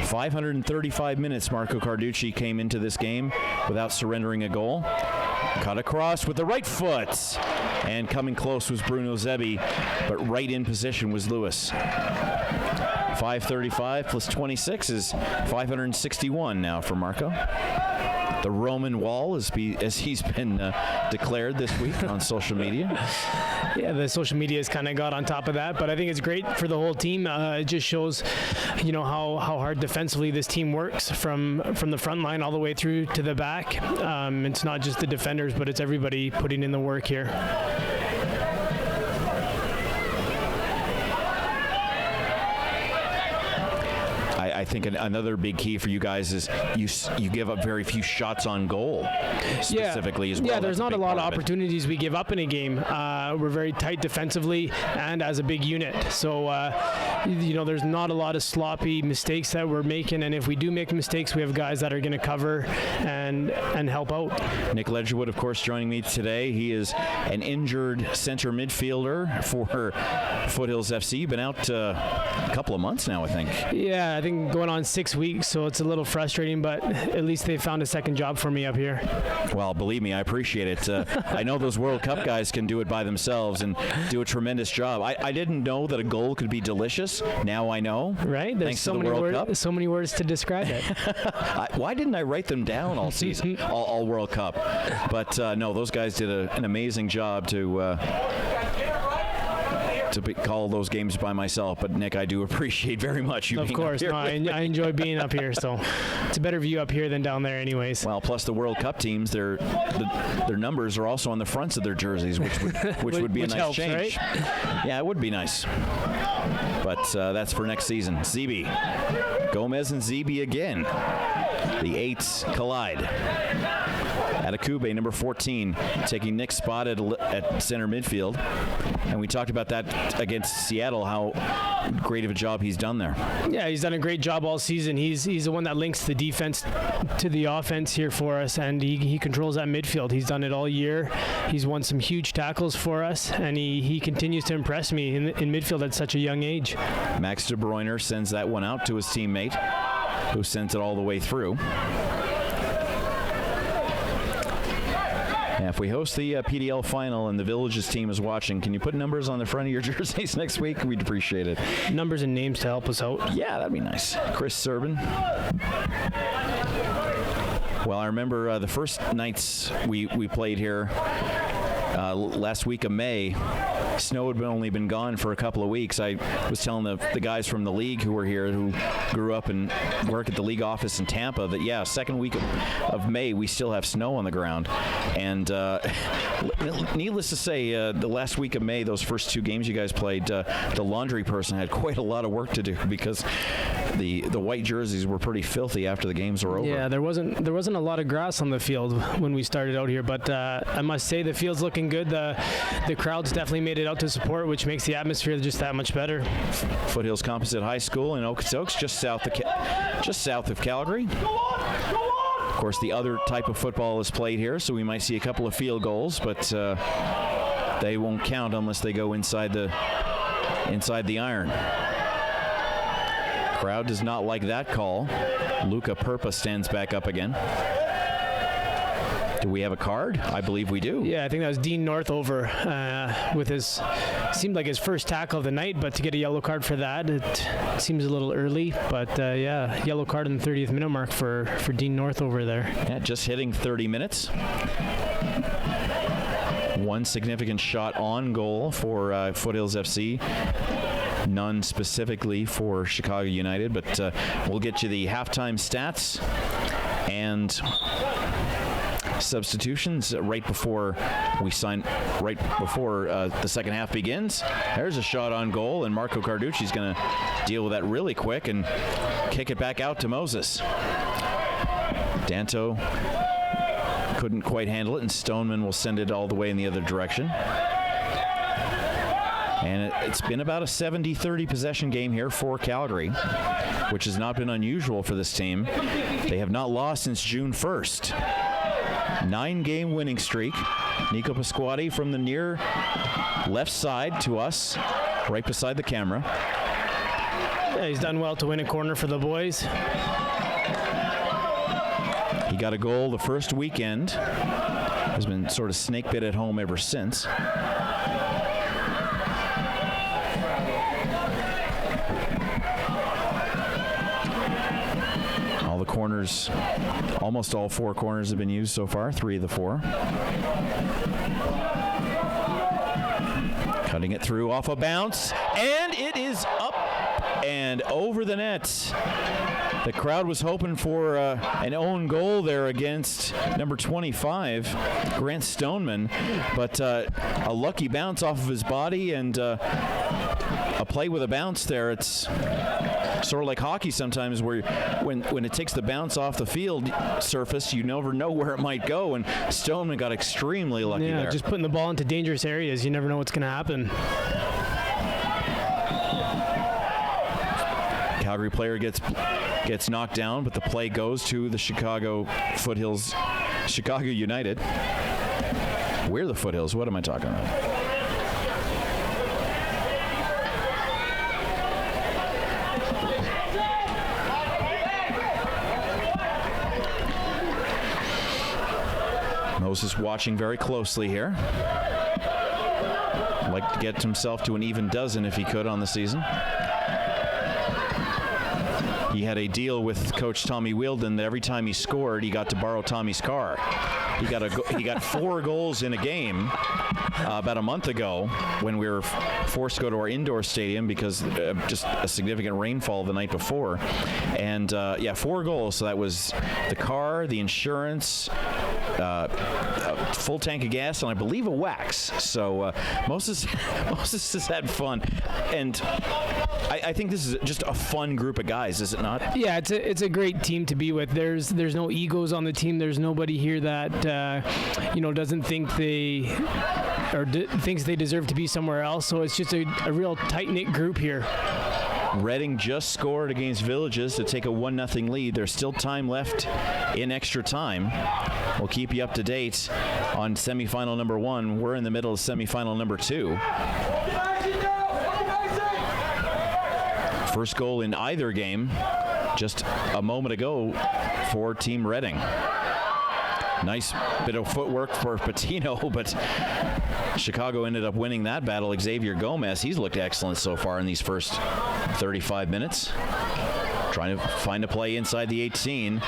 535 minutes Marco Carducci came into this game without surrendering a goal. Cut across with the right foot. And coming close was Bruno Zebi, but right in position was Lewis. 535 plus 26 is 561 now for Marco. The Roman Wall, as he's been declared this week on social media. Yeah, the social media has kind of got on top of that, but I think it's great for the whole team. It just shows, how hard defensively this team works from the front line all the way through to the back. It's not just the defenders, but it's everybody putting in the work here. I think another big key for you guys is you give up very few shots on goal, specifically as well. Yeah, there's not a lot of opportunities opportunities we give up in a game. We're very tight defensively and as a big unit. So, there's not a lot of sloppy mistakes that we're making. And if we do make mistakes, we have guys that are going to cover and help out. Nick Ledgerwood, of course, joining me today. He is an injured center midfielder for Foothills FC. You've been out a couple of months now, I think. Yeah, I think going on 6 weeks, so it's a little frustrating, but at least they found a second job for me up here. Well, believe me, I appreciate it. I know those World Cup guys can do it by themselves and do a tremendous job. I didn't know that a goal could be delicious. Now I know. Right? There's so many words. So many words to describe it. Why didn't I write them down all season, all World Cup? But no, those guys did an amazing job to call those games by myself. But Nick, I do appreciate very much you being up here. Of course, no, I enjoy being up here. So it's a better view up here than down there, anyways. Well, plus the World Cup teams, their numbers are also on the fronts of their jerseys, which would be a nice helps, change. Right? Yeah, it would be nice. But that's for next season. Zebi, Gomez and Zebi again. The eights collide. Atakube, number 14, taking Nick's spot at center midfield. And we talked about that against Seattle, how great of a job he's done there. Yeah, he's done a great job all season. He's the one that links the defense to the offense here for us, and he controls that midfield. He's done it all year. He's won some huge tackles for us, and he continues to impress me in midfield at such a young age. Max De Bruyne sends that one out to his teammate, who sends it all the way through. And if we host the PDL final and the Villages team is watching, can you put numbers on the front of your jerseys next week? We'd appreciate it. Numbers and names to help us out. Yeah, that'd be nice. Chris Serban. Well, I remember the first nights we played here last week of May. snow had only been gone for a couple of weeks. I was telling the guys from the league who were here, who grew up and work at the league office in Tampa, that, yeah, second week of May, we still have snow on the ground. And needless to say, the last week of May, those first two games you guys played, the laundry person had quite a lot of work to do because the white jerseys were pretty filthy after the games were over. Yeah, there wasn't a lot of grass on the field when we started out here, but I must say the field's looking good. The crowds definitely made it out to support, which makes the atmosphere just that much better. Foothills Composite High School in Okotoks, just south of Calgary. Of course, the other type of football is played here, so we might see a couple of field goals, but they won't count unless they go inside the iron. Crowd does not like that call. Luca Perpa stands back up again. Do we have a card? I believe we do. Yeah, I think that was Dean Northover with seemed like his first tackle of the night, but to get a yellow card for that, it seems a little early. But yeah, yellow card in the 30th minute mark for Dean Northover there. Yeah, just hitting 30 minutes. One significant shot on goal for Foothills FC. None specifically for Chicago United, but we'll get you the halftime stats and substitutions right before the second half begins. There's a shot on goal, and Marco Carducci's going to deal with that really quick and kick it back out to Moses. Danto couldn't quite handle it, and Stoneman will send it all the way in the other direction. And it's been about a 70-30 possession game here for Calgary, which has not been unusual for this team. They have not lost since June 1st. 9-game winning streak. Nico Pasquati from the near left side to us, right beside the camera. Yeah, he's done well to win a corner for the boys. He got a goal the first weekend. Has been sort of snake bit at home ever since. All the corners, almost all 4 corners have been used so far, 3 of the 4. Cutting it through off a bounce, and it is up and over the net. The crowd was hoping for an own goal there against number 25, Grant Stoneman, but a lucky bounce off of his body and a play with a bounce there. It's sort of like hockey sometimes, where when it takes the bounce off the field surface, you never know where it might go, and Stoneman got extremely lucky there. Yeah, just putting the ball into dangerous areas. You never know what's going to happen. Calgary player gets knocked down, but the play goes to the Chicago United. We're the Foothills. What am I talking about? Moses watching very closely here. Like to get himself to an even dozen if he could on the season. He had a deal with Coach Tommy Wheeldon that every time he scored, he got to borrow Tommy's car. He got 4 goals in a game about a month ago when we were forced to go to our indoor stadium because just a significant rainfall the night before. And 4 goals. So that was the car, the insurance, a full tank of gas, and I believe a wax. So Moses has had fun, and I think this is just a fun group of guys, is it not? Yeah, it's a great team to be with. There's no egos on the team. There's nobody here that doesn't think thinks they deserve to be somewhere else. So it's just a real tight-knit group here. Reading just scored against Villages to take a 1-0 lead. There's still time left in extra time. We'll keep you up to date on semifinal number 1. We're in the middle of semifinal number 2. First goal in either game just a moment ago for Team Reading. Nice bit of footwork for Pitino, but Chicago ended up winning that battle. Xavier Gomez, he's looked excellent so far in these first 35 minutes. Trying to find a play inside the 18.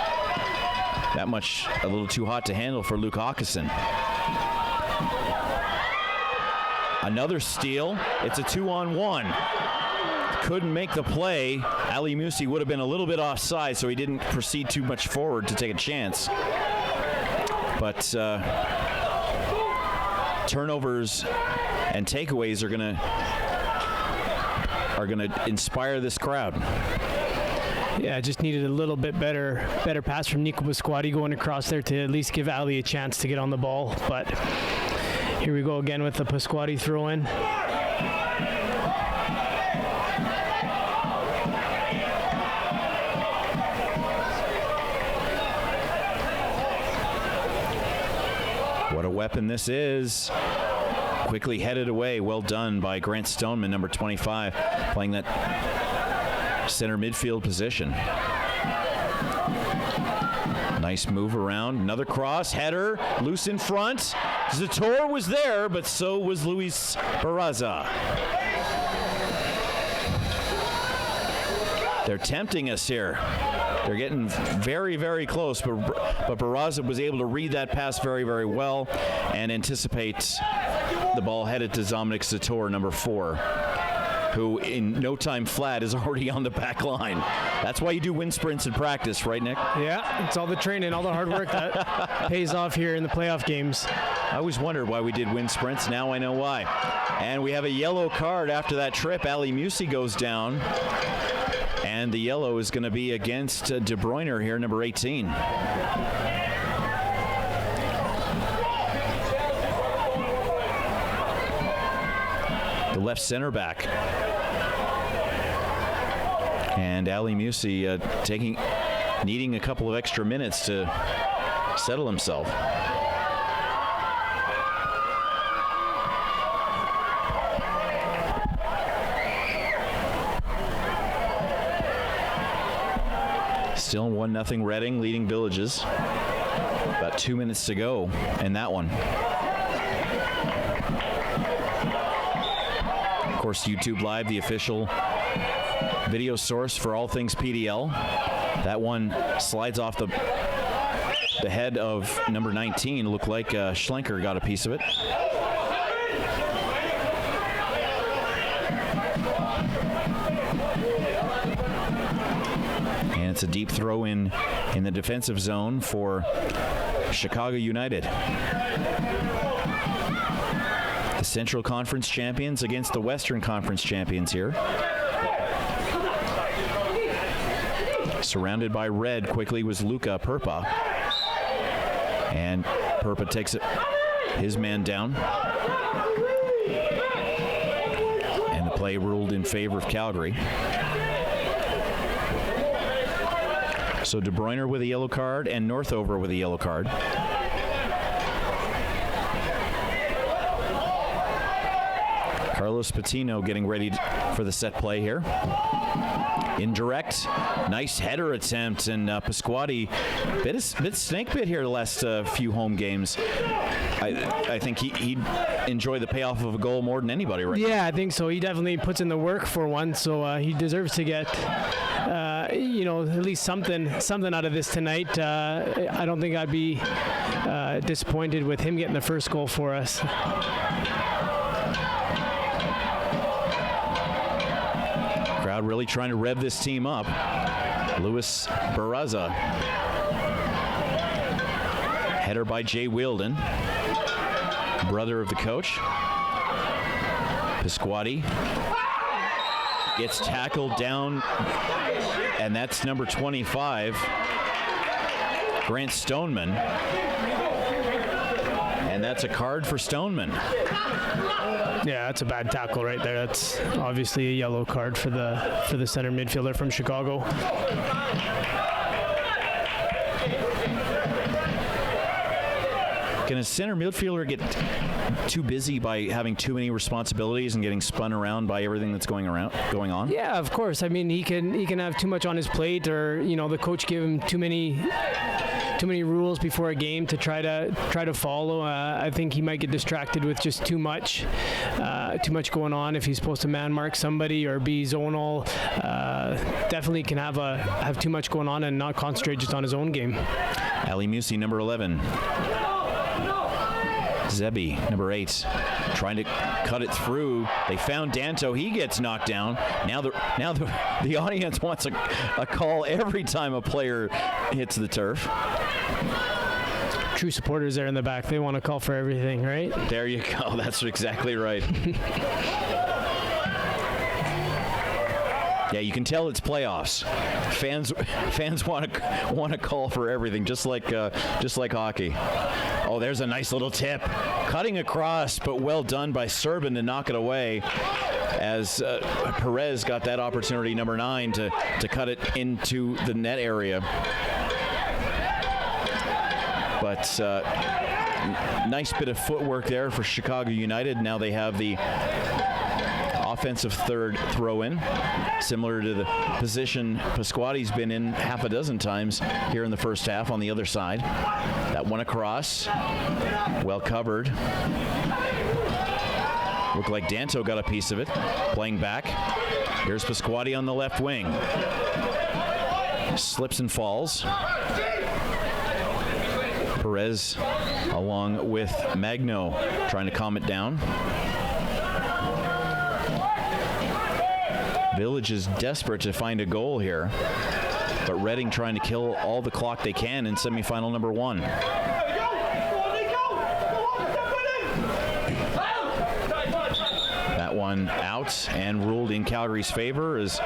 That much a little too hot to handle for Luke Hawkison. Another steal. It's a 2-on-1. Couldn't make the play. Ali Musi would have been a little bit offside, so he didn't proceed too much forward to take a chance. But turnovers and takeaways are gonna inspire this crowd. Yeah, just needed a little bit better pass from Nico Pasquati going across there to at least give Ali a chance to get on the ball. But here we go again with the Pasquati throw in. What a weapon this is. Quickly headed away. Well done by Grant Stoneman, number 25, playing that center midfield position. Nice move around. Another cross. Header. Loose in front. Zator was there, but so was Luis Barraza. They're tempting us here. They're getting very, very close, but Barraza was able to read that pass very, very well and anticipate the ball headed to Dominic Zator, number 4, who in no time flat is already on the back line. That's why you do wind sprints in practice, right, Nick? Yeah, it's all the training, all the hard work that pays off here in the playoff games. I always wondered why we did wind sprints. Now I know why. And we have a yellow card after that trip. Ali Musi goes down. And the yellow is going to be against De Bruyne here, number 18. The left center back. And Ali Musi needing a couple of extra minutes to settle himself. Still 1-0 Reading, leading Villages. About 2 minutes to go in that one. Of course, YouTube Live, the official video source for all things PDL. That one slides off the head of number 19. Looked like Schlenker got a piece of it. And it's a deep throw in the defensive zone for Chicago United. The Central Conference champions against the Western Conference champions here. Surrounded by red quickly was Luca Perpa. And Perpa takes his man down. And the play ruled in favor of Calgary. So De Bruyne with a yellow card and Northover with a yellow card. Carlos Pitino getting ready for the set play here. Indirect, nice header attempt, and Pasquati bit snake bit here the last few home games. I think he'd enjoy the payoff of a goal more than anybody right now. Yeah, I think so. He definitely puts in the work for one, so he deserves to get at least something out of this tonight. I don't think I'd be disappointed with him getting the first goal for us. Crowd really trying to rev this team up. Luis Barraza. Header by Jay Wielden, brother of the coach. Pasquati gets tackled down, and that's number 25, Grant Stoneman. And that's a card for Stoneman. Yeah, that's a bad tackle right there. That's obviously a yellow card for the center midfielder from Chicago. Can a center midfielder get too busy by having too many responsibilities and getting spun around by everything that's going on? Yeah, of course. I mean, he can have too much on his plate, or the coach give him too many rules before a game to try to follow. I think he might get distracted with just too much going on if he's supposed to man mark somebody or be zonal. Definitely can have too much going on and not concentrate just on his own game. Ali Musi, number 11. Zebi, number 8, trying to cut it through. They found Danto. He gets knocked down. Now the audience wants a call every time a player hits the turf. True supporters there in the back. They want to call for everything, right? There you go. That's exactly right. Yeah, you can tell it's playoffs. Fans want to call for everything, just like hockey. Oh, there's a nice little tip, cutting across, but well done by Serban to knock it away. As Perez got that opportunity, number 9, to cut it into the net area. But nice bit of footwork there for Chicago United. Now they have the offensive third throw-in, similar to the position Pasquotti's been in half a dozen times here in the first half on the other side. That one across, well covered. Looked like Danto got a piece of it, playing back. Here's Pasquotti on the left wing. Slips and falls. Perez along with Magno trying to calm it down. Village is desperate to find a goal here, but Reading trying to kill all the clock they can in semifinal number 1. That one out and ruled in Calgary's favor as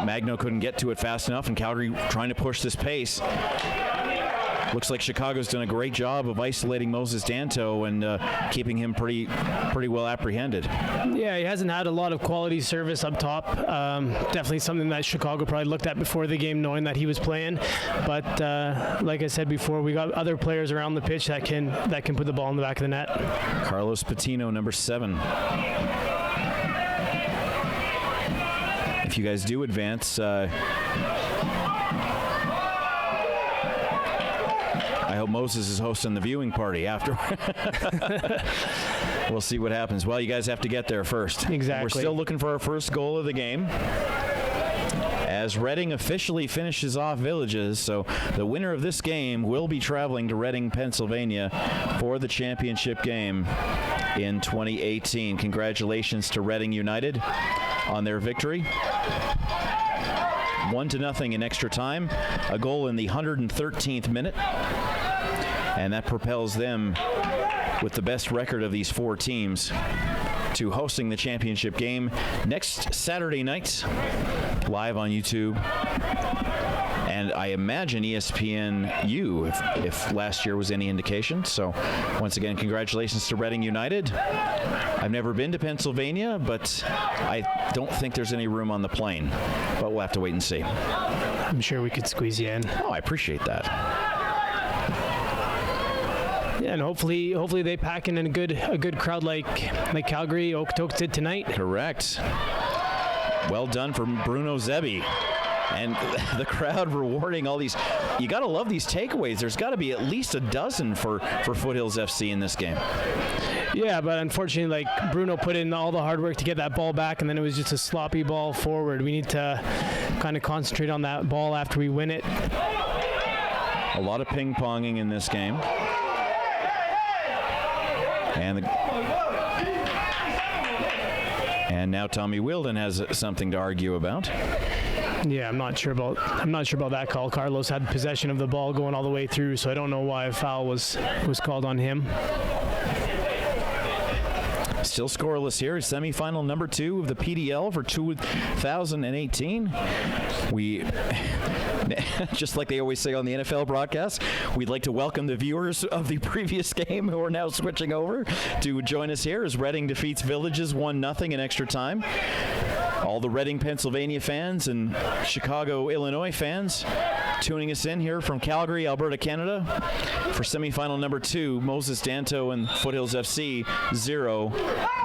Magno couldn't get to it fast enough, and Calgary trying to push this pace. Looks like Chicago's done a great job of isolating Moses Danto and keeping him pretty well apprehended. Yeah, he hasn't had a lot of quality service up top. Definitely something that Chicago probably looked at before the game, knowing that he was playing. But like I said before, we got other players around the pitch that can put the ball in the back of the net. Carlos Pitino, number 7. If you guys do advance, I hope Moses is hosting the viewing party after. We'll see what happens. Well, you guys have to get there first. Exactly. We're still looking for our first goal of the game, as Reading officially finishes off Villages. So the winner of this game will be traveling to Reading, Pennsylvania for the championship game in 2018. Congratulations to Reading United on their victory. 1-0 in extra time. A goal in the 113th minute. And that propels them, with the best record of these 4 teams, to hosting the championship game next Saturday night, live on YouTube. And I imagine ESPNU, if last year was any indication. So once again, congratulations to Reading United. I've never been to Pennsylvania, but I don't think there's any room on the plane. But we'll have to wait and see. I'm sure we could squeeze you in. Oh, I appreciate that. Yeah, and hopefully they pack in a good crowd like Calgary, Okotoks did tonight. Correct. Well done from Bruno Zebi. And the crowd rewarding all these. You got to love these takeaways. There's got to be at least a dozen for Foothills FC in this game. Yeah, but unfortunately, like, Bruno put in all the hard work to get that ball back, and then it was just a sloppy ball forward. We need to kind of concentrate on that ball after we win it. A lot of ping-ponging in this game. And now Tommy Wilden has something to argue about. Yeah, I'm not sure about that call. Carlos had possession of the ball going all the way through, so I don't know why a foul was called on him. Still scoreless here. Semifinal number 2 of the PDL for 2018. We, just like they always say on the NFL broadcast, we'd like to welcome the viewers of the previous game who are now switching over to join us here as Reading defeats Villages 1-0 in extra time. All the Reading, Pennsylvania fans and Chicago, Illinois fans tuning us in here from Calgary, Alberta, Canada for semifinal number 2, Moses Danto and Foothills FC 0,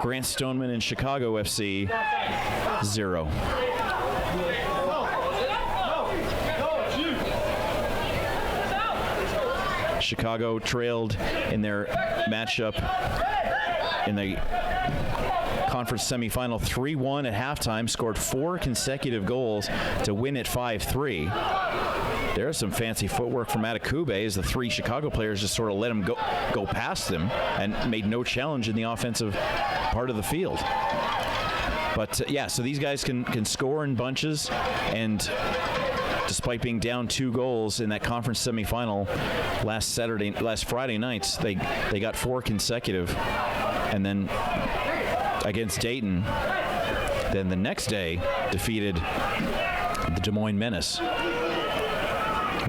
Grant Stoneman and Chicago FC 0. Chicago trailed in their matchup in the conference semifinal 3-1 at halftime, scored 4 consecutive goals to win at 5-3. There's some fancy footwork from Atakube as the 3 Chicago players just sort of let him go past them and made no challenge in the offensive part of the field. But yeah, so these guys can score in bunches, and despite being down 2 goals in that conference semifinal last Friday nights, they got 4 consecutive, and then against Dayton, then the next day defeated the Des Moines Menace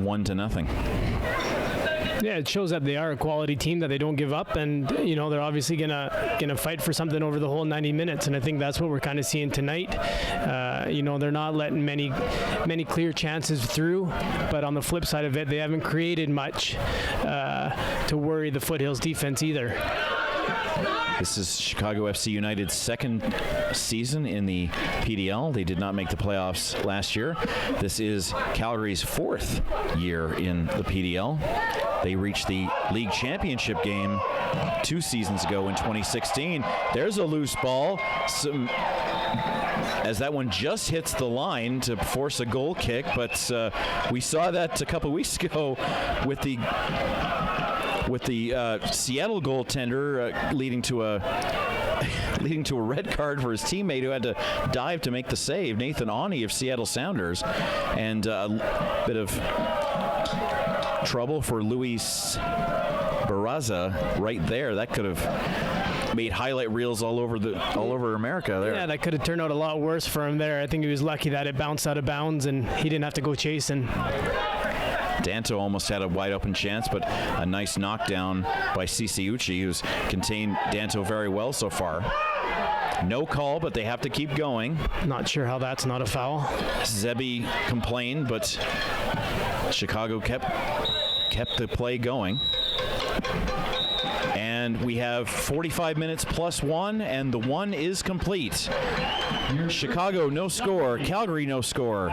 1-0. Yeah, it shows that they are a quality team, that they don't give up, and they're obviously gonna fight for something over the whole 90 minutes, and I think that's what we're kind of seeing tonight. They're not letting many clear chances through, but on the flip side of it, they haven't created much to worry the Foothills defense either. This is Chicago FC United's 2nd season in the PDL. They did not make the playoffs last year. This is Calgary's 4th year in the PDL. They reached the league championship game 2 seasons ago in 2016. There's a loose ball. As that one just hits the line to force a goal kick, but we saw that a couple weeks ago with the Seattle goaltender leading to a red card for his teammate who had to dive to make the save, Nathan Awney of Seattle Sounders, and a bit of trouble for Luis Barraza right there. That could have made highlight reels all over America there. Yeah, that could have turned out a lot worse for him there. I think he was lucky that it bounced out of bounds and he didn't have to go chasing. Danto almost had a wide open chance, but a nice knockdown by Ciciucci, who's contained Danto very well so far. No call, but they have to keep going. Not sure how that's not a foul. Zebi complained, but Chicago kept the play going. And we have 45 minutes plus 1, and the 1 is complete. Chicago, no score. Calgary, no score.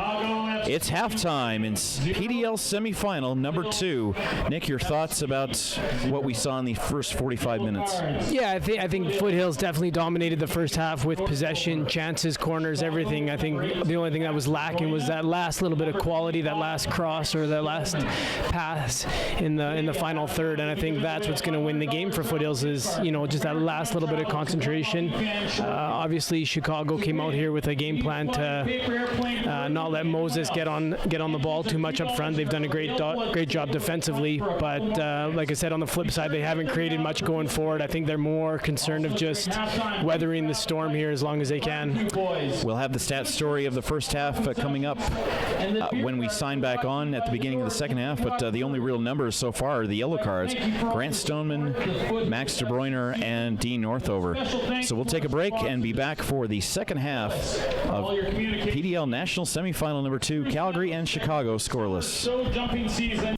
It's halftime in PDL semifinal number 2. Nick, your thoughts about what we saw in the first 45 minutes? Yeah, I think Foothills definitely dominated the first half with possession, chances, corners, everything. I think the only thing that was lacking was that last little bit of quality, that last cross or that last pass in the final third. And I think that's what's going to win the game for Foothills is, just that last little bit of concentration. Obviously, Chicago came out here with a game plan to not let Moses get on the ball too much up front. They've done a great job defensively, but like I said, on the flip side, they haven't created much going forward. I think they're more concerned of just weathering the storm here as long as they can. We'll have the stat story of the first half coming up when we sign back on at the beginning of the second half, but the only real numbers so far are the yellow cards: Grant Stoneman, Max De Bruyner, and Dean Northover. So we'll take a break and be back for the second half of PDL National Semifinal number 2, Calgary and Chicago scoreless. Jumping season.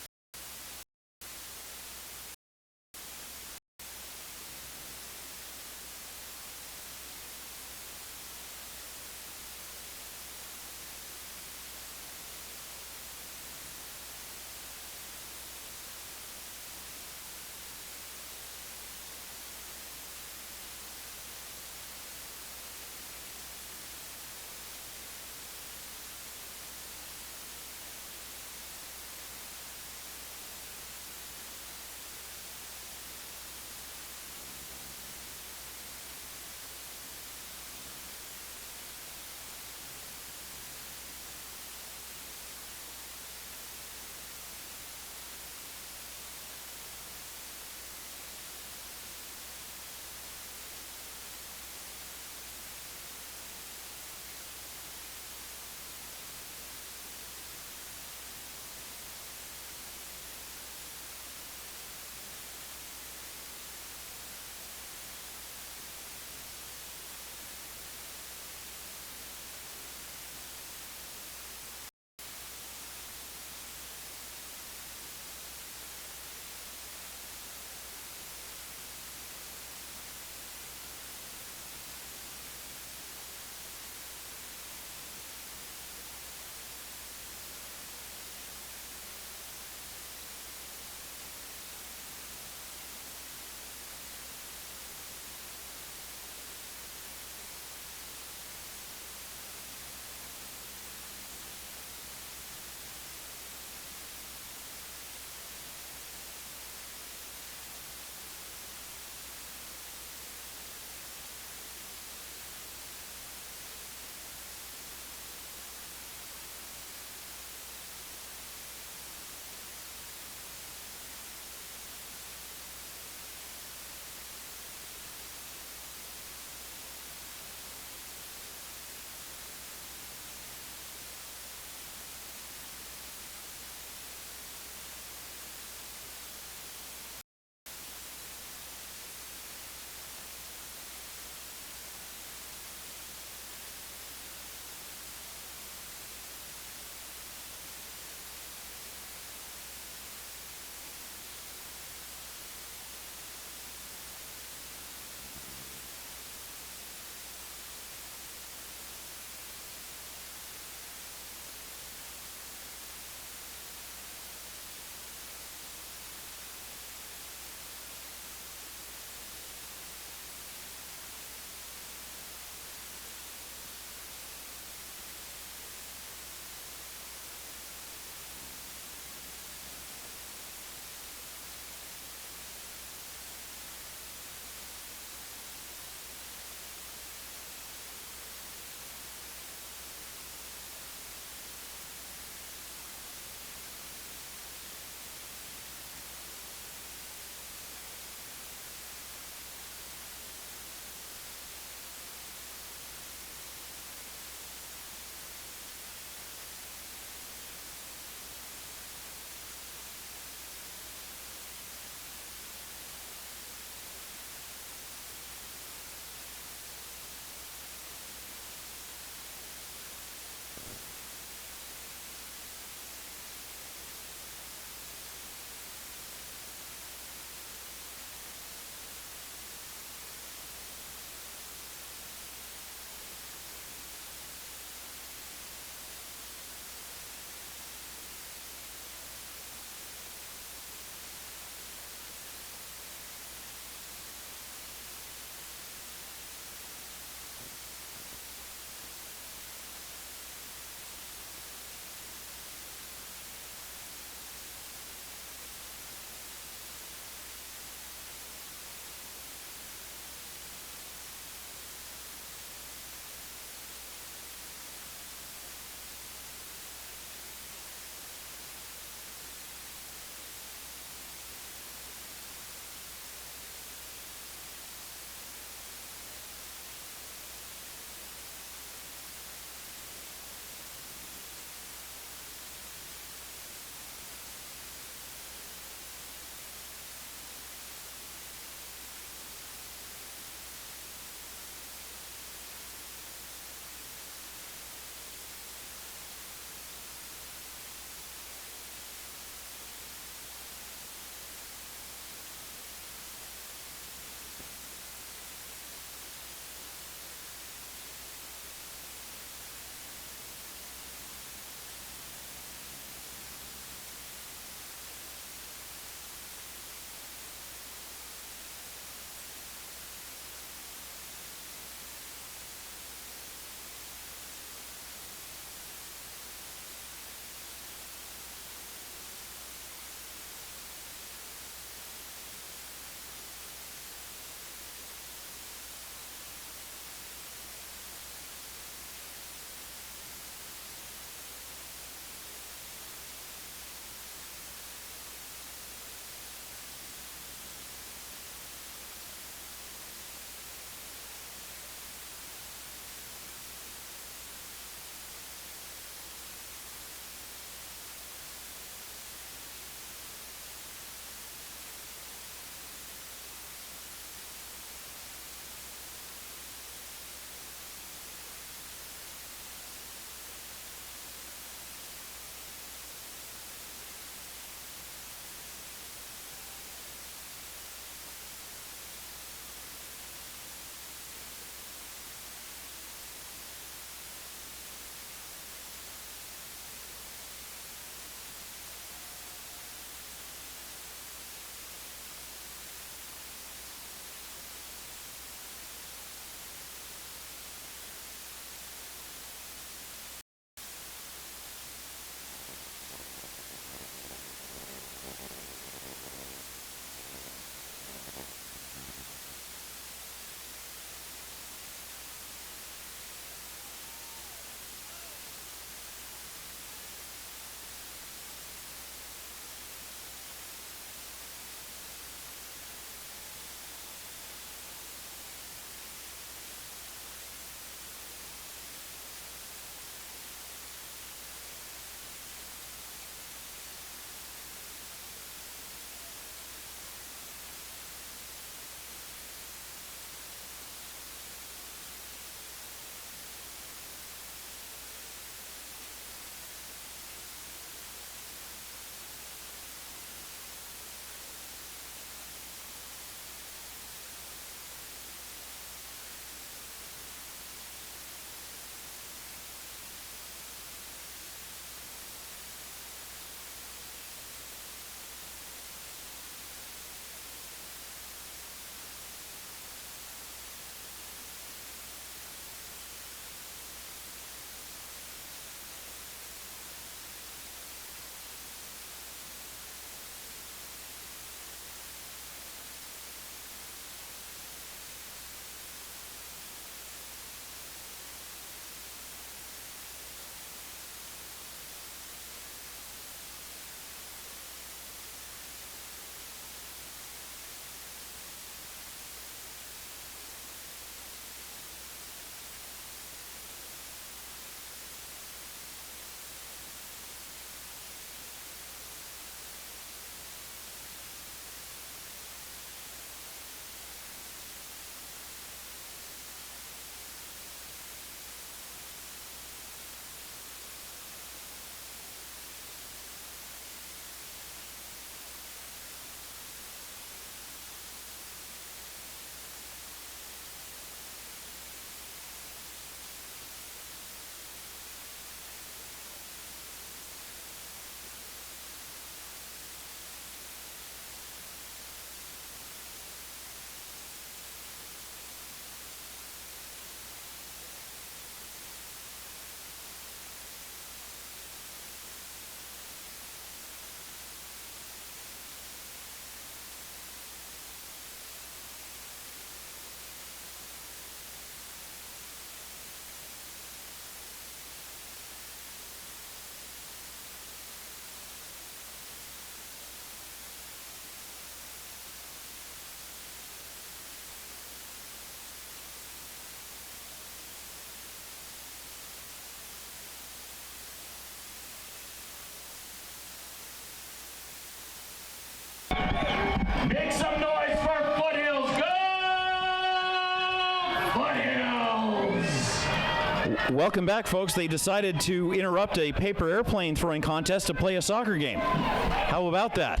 Welcome back, folks. They decided to interrupt a paper airplane throwing contest to play a soccer game. How about that?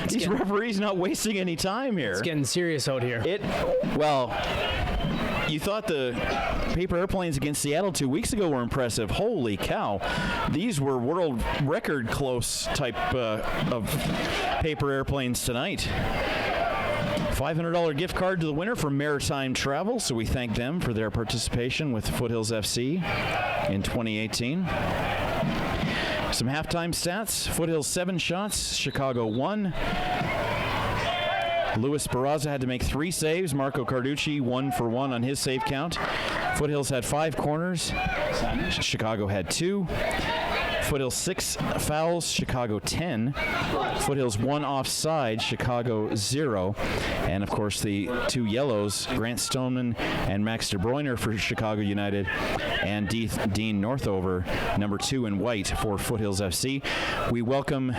These referees not wasting any time here. It's getting serious out here. You thought the paper airplanes against Seattle 2 weeks ago were impressive. Holy cow. These were world record close type of paper airplanes tonight. $500 gift card to the winner from Maritime Travel, so we thank them for their participation with Foothills FC in 2018. Some halftime stats. Foothills 7 shots, Chicago 1. Luis Barraza had to make 3 saves. Marco Carducci 1 for 1 on his save count. Foothills had 5 corners. Chicago had 2. Foothills 6 fouls, Chicago 10. Foothills 1 offside, Chicago 0. And of course the 2 yellows, Grant Stoneman and Max De Bruyne for Chicago United, and Dean Northover, number 2 in white for Foothills FC. We welcome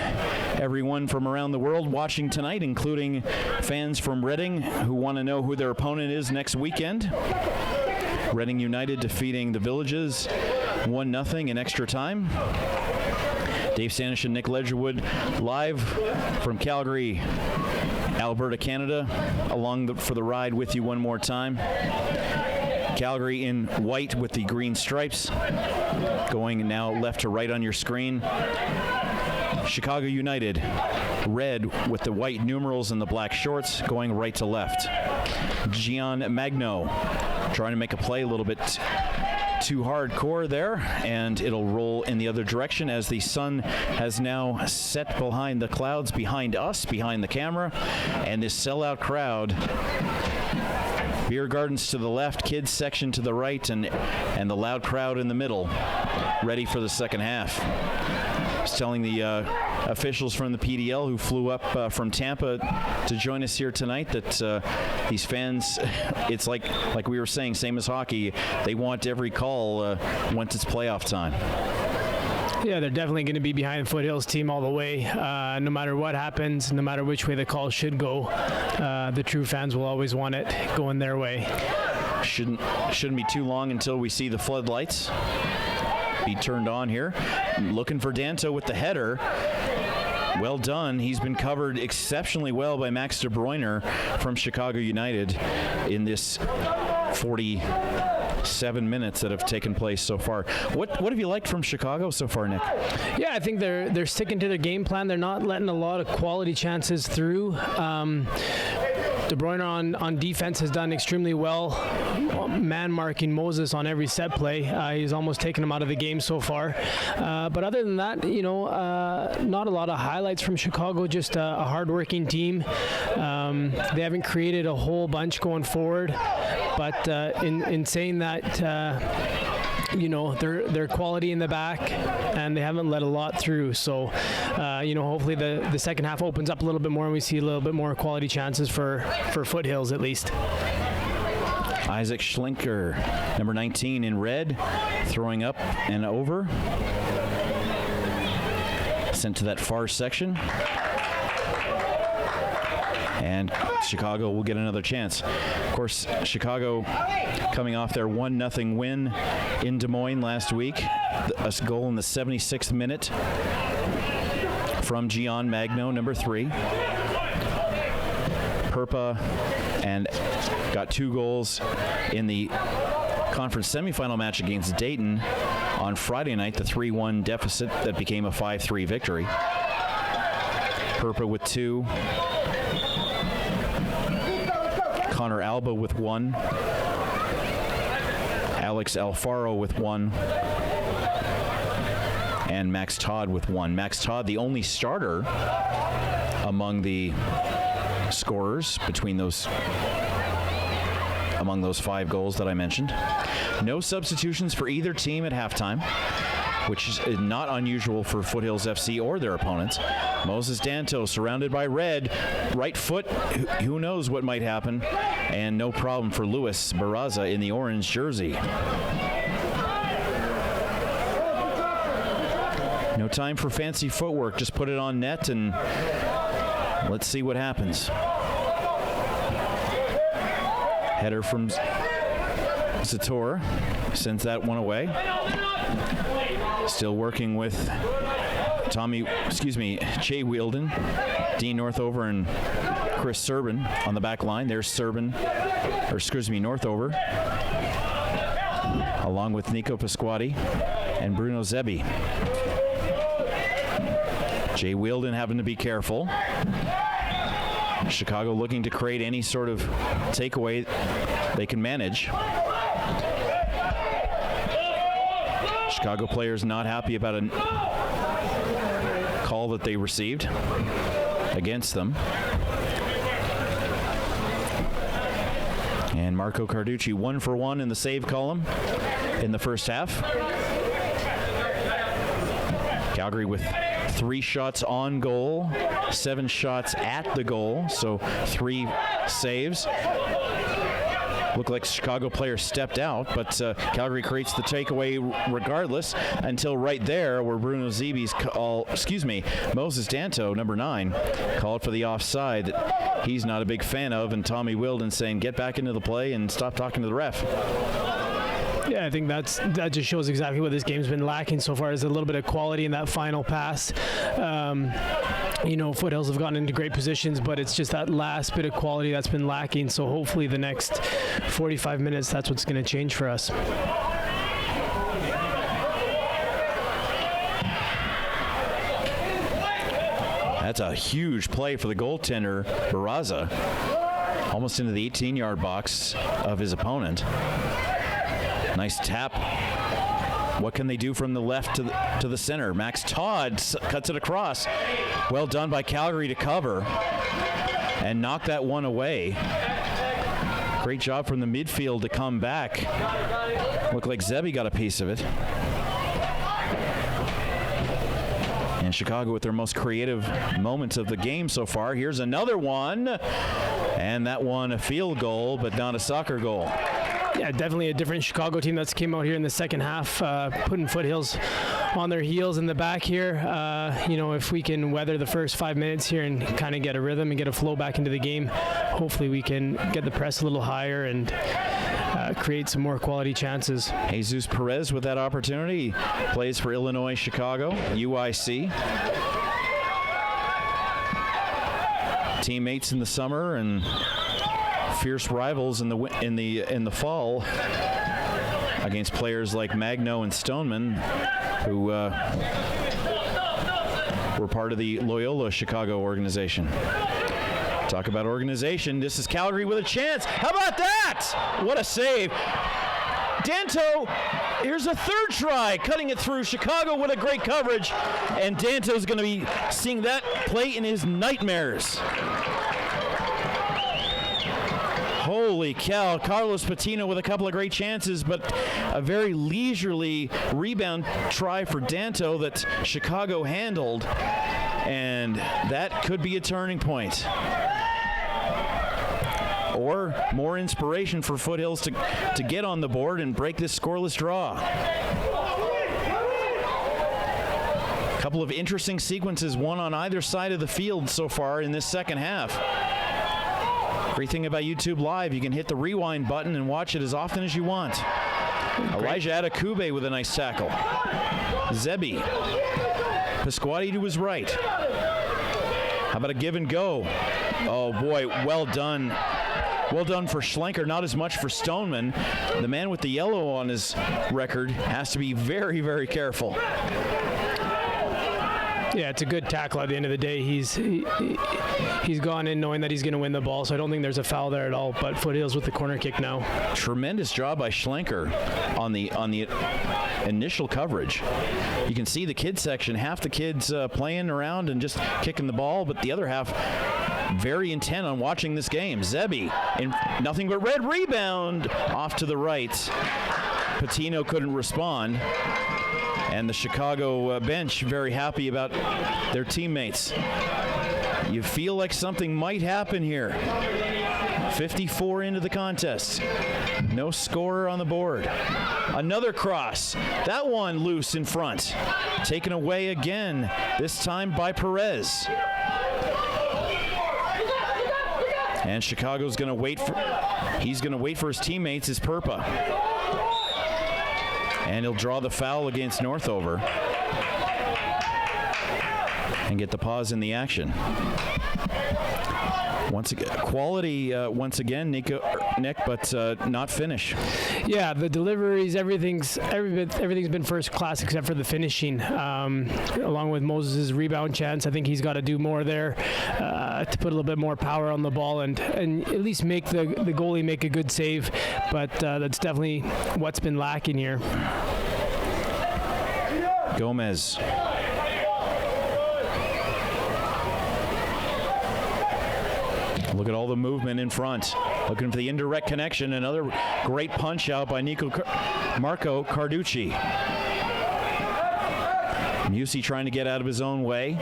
everyone from around the world watching tonight, including fans from Reading who want to know who their opponent is next weekend. Reading United defeating the Villages 1-0 in extra time. Dave Stanish and Nick Ledgerwood live from Calgary, Alberta, Canada, for the ride with you one more time. Calgary in white with the green stripes, going now left to right on your screen. Chicago United, red with the white numerals and the black shorts, going right to left. Gian Magno trying to make a play a little bit too hardcore there, and it'll roll in the other direction as the sun has now set behind the clouds, behind us, behind the camera, and this sellout crowd. Beer gardens to the left, kids section to the right, and the loud crowd in the middle, ready for the second half. I was telling the officials from the PDL who flew up from Tampa to join us here tonight that these fans, it's like we were saying, same as hockey, they want every call once it's playoff time. Yeah, they're definitely going to be behind the Foothills team all the way. No matter what happens, no matter which way the call should go, the true fans will always want it going their way. Shouldn't be too long until we see the floodlights be turned on here. Looking for Danto with the header. Well done. He's been covered exceptionally well by Max De Bruyne from Chicago United in this 47 minutes that have taken place so far. What have you liked from Chicago so far, Nick? Yeah, I think they're sticking to their game plan. They're not letting a lot of quality chances through. De Bruyne on defense has done extremely well, man-marking Moses on every set play. He's almost taken him out of the game so far. But other than that, not a lot of highlights from Chicago, just a hard-working team. They haven't created a whole bunch going forward. But in saying that, they're quality in the back, and they haven't let a lot through. So, hopefully the second half opens up a little bit more, and we see a little bit more quality chances for Foothills at least. Isaac Schlinker, number 19 in red, throwing up and over. Sent to that far section. And Chicago will get another chance. Of course, Chicago coming off their 1-0 win in Des Moines last week. A goal in the 76th minute from Gian Magno, number 3. Perpa, and got 2 goals in the conference semifinal match against Dayton on Friday night, the 3-1 deficit that became a 5-3 victory. Perpa with 2. Connor Alba with 1. Alex Alfaro with 1. And Max Todd with 1. Max Todd, the only starter among the scorers among those 5 goals that I mentioned. No substitutions for either team at halftime, which is not unusual for Foothills FC or their opponents. Moses Danto surrounded by red, right foot, who knows what might happen, and no problem for Luis Barraza in the orange jersey. No time for fancy footwork, just put it on net and let's see what happens. Header from Sator sends that one away. Still working with Jay Wielden, Dean Northover, and Chris Serbin on the back line. There's Northover, along with Nico Pasquati and Bruno Zebi. Jay Wielden having to be careful. Chicago looking to create any sort of takeaway they can manage. Chicago players not happy about a call that they received against them. And Marco Carducci 1 for 1 in the save column in the first half. Calgary with 3 shots on goal, 7 shots at the goal, so 3 saves. Looked like Chicago players stepped out, but Calgary creates the takeaway regardless until right there where Bruno Zebi's Moses Danto, number 9, called for the offside that he's not a big fan of, and Tommy Wilden saying, get back into the play and stop talking to the ref. Yeah, I think that just shows exactly what this game's been lacking so far, is a little bit of quality in that final pass. Foothills have gotten into great positions, but it's just that last bit of quality that's been lacking. So hopefully the next 45 minutes, that's what's going to change for us. That's a huge play for the goaltender, Barraza, almost into the 18-yard box of his opponent. Nice tap. What can they do from the left to the center? Max Todd cuts it across. Well done by Calgary to cover and knock that one away. Great job from the midfield to come back. Looked like Zebi got a piece of it. And Chicago with their most creative moments of the game so far. Here's another one. And that one a field goal, but not a soccer goal. Yeah, definitely a different Chicago team that's came out here in the second half, putting Foothills on their heels in the back here. If we can weather the first 5 minutes here and kind of get a rhythm and get a flow back into the game, hopefully we can get the press a little higher and create some more quality chances. Jesus Perez with that opportunity. Plays for Illinois Chicago, UIC. Teammates in the summer and fierce rivals in the fall against players like Magno and Stoneman, who were part of the Loyola Chicago organization. Talk about organization. This is Calgary with a chance. How about that? What a save. Danto, here's a third try, cutting it through. Chicago with a great coverage, and Danto's going to be seeing that play in his nightmares. Holy cow, Carlos Pitino with a couple of great chances, but a very leisurely rebound try for Danto that Chicago handled, and that could be a turning point. Or more inspiration for Foothills to get on the board and break this scoreless draw. A couple of interesting sequences, one on either side of the field so far in this second half. Great thing about YouTube Live, you can hit the rewind button and watch it as often as you want. Elijah Adekube with a nice tackle. Zebi. Pasquati to his right. How about a give and go? Oh boy, well done. Well done for Schlenker, not as much for Stoneman. The man with the yellow on his record has to be very, very careful. Yeah, it's a good tackle at the end of the day. He's gone in knowing that he's going to win the ball, so I don't think there's a foul there at all, but Foothills with the corner kick now. Tremendous job by Schlenker on the initial coverage. You can see the kids section, half the kids playing around and just kicking the ball, but the other half very intent on watching this game. Zebi in nothing but red, rebound off to the right. Pitino couldn't respond. And the Chicago bench very happy about their teammates. You feel like something might happen here. 54 into the contest. No scorer on the board. Another cross. That one loose in front. Taken away again, this time by Perez. And Chicago's going to wait for, he's going to wait for his teammates, is Perpa. And he'll draw the foul against Northover and get the pause in the action. Once again, quality once again, Nick, but not finish. Yeah, the deliveries, everything's been first class except for the finishing. Along with Moses' rebound chance, I think he's got to do more there to put a little bit more power on the ball and at least make the goalie make a good save. But that's definitely what's been lacking here. Gomez. Look at all the movement in front. Looking for the indirect connection. Another great punch out by Marco Carducci. Musi trying to get out of his own way.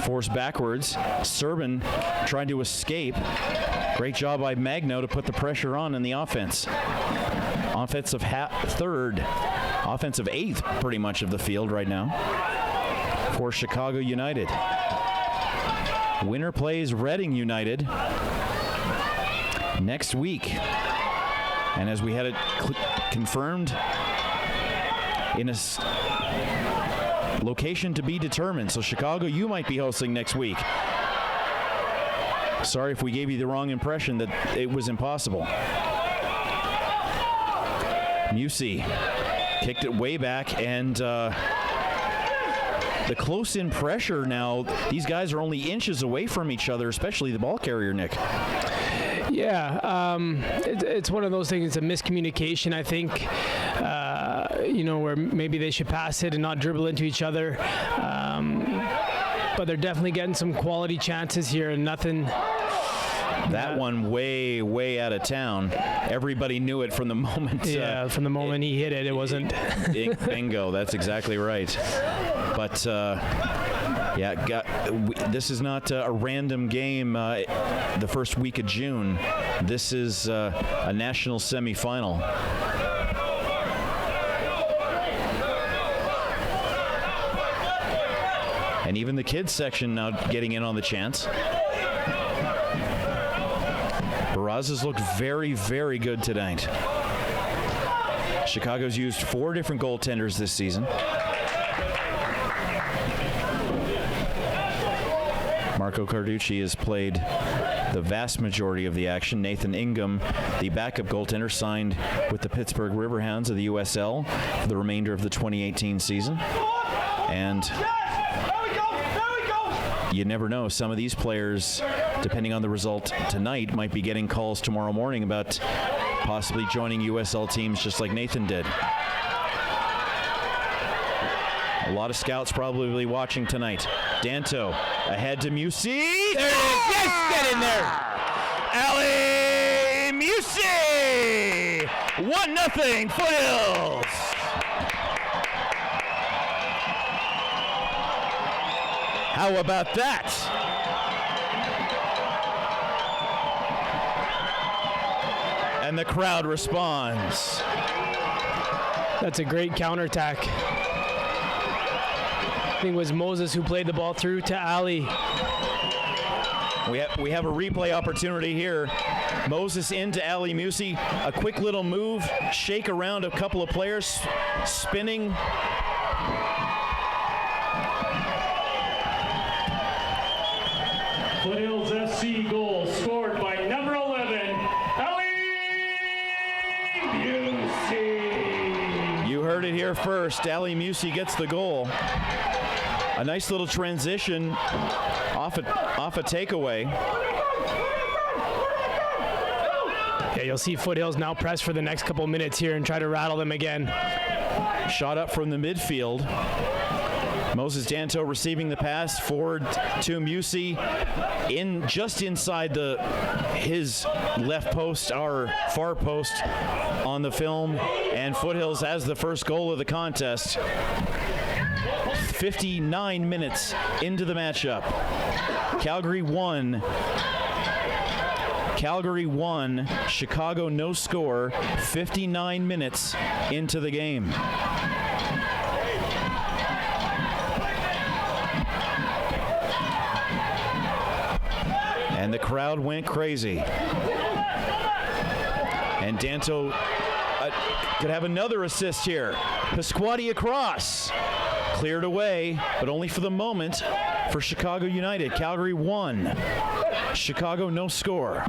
Forced backwards. Serban trying to escape. Great job by Magno to put the pressure on in the offense. Offensive eighth pretty much of the field right now for Chicago United. Winner plays Reading United next week. And as we had it confirmed, in a location to be determined. So Chicago, you might be hosting next week. Sorry if we gave you the wrong impression that it was impossible. Musi kicked it way back, and the close-in pressure now, these guys are only inches away from each other, especially the ball carrier, Nick. Yeah, it's one of those things, it's a miscommunication, I think, where maybe they should pass it and not dribble into each other. But they're definitely getting some quality chances here and nothing. That one way, way out of town. Everybody knew it from the moment. Yeah, from the moment he hit it, it wasn't. Bingo, that's exactly right. But, this is not a random game the first week of June. This is a national semifinal. And even the kids section now getting in on the chance. Barrazas looked very, very good tonight. Chicago's used 4 different goaltenders this season. Marco Carducci has played the vast majority of the action. Nathan Ingham, the backup goaltender, signed with the Pittsburgh Riverhounds of the USL for the remainder of the 2018 season. And you never know. Some of these players, depending on the result tonight, might be getting calls tomorrow morning about possibly joining USL teams just like Nathan did. A lot of scouts probably watching tonight. Danto ahead to Musi. There it is. Yes, get in there. Ali Musi. 1-0 Foothills. How about that? And the crowd responds. That's a great counterattack. I think it was Moses who played the ball through to Ali. We have a replay opportunity here. Moses into Ali Musi. A quick little move, shake around a couple of players, spinning. Foothills FC goal scored by number 11, Ali Musi. You heard it here first. Ali Musi gets the goal. A nice little transition off a takeaway. Yeah, you'll see Foothills now press for the next couple minutes here and try to rattle them again. Shot up from the midfield. Moses Danto receiving the pass forward to Musi, just inside his left post, our far post on the film, and Foothills has the first goal of the contest. 59 minutes into the matchup. Calgary 1, Chicago no score, 59 minutes into the game. And the crowd went crazy. And Danto could have another assist here. Pasquati across. Cleared away, but only for the moment for Chicago United. Calgary 1. Chicago no score.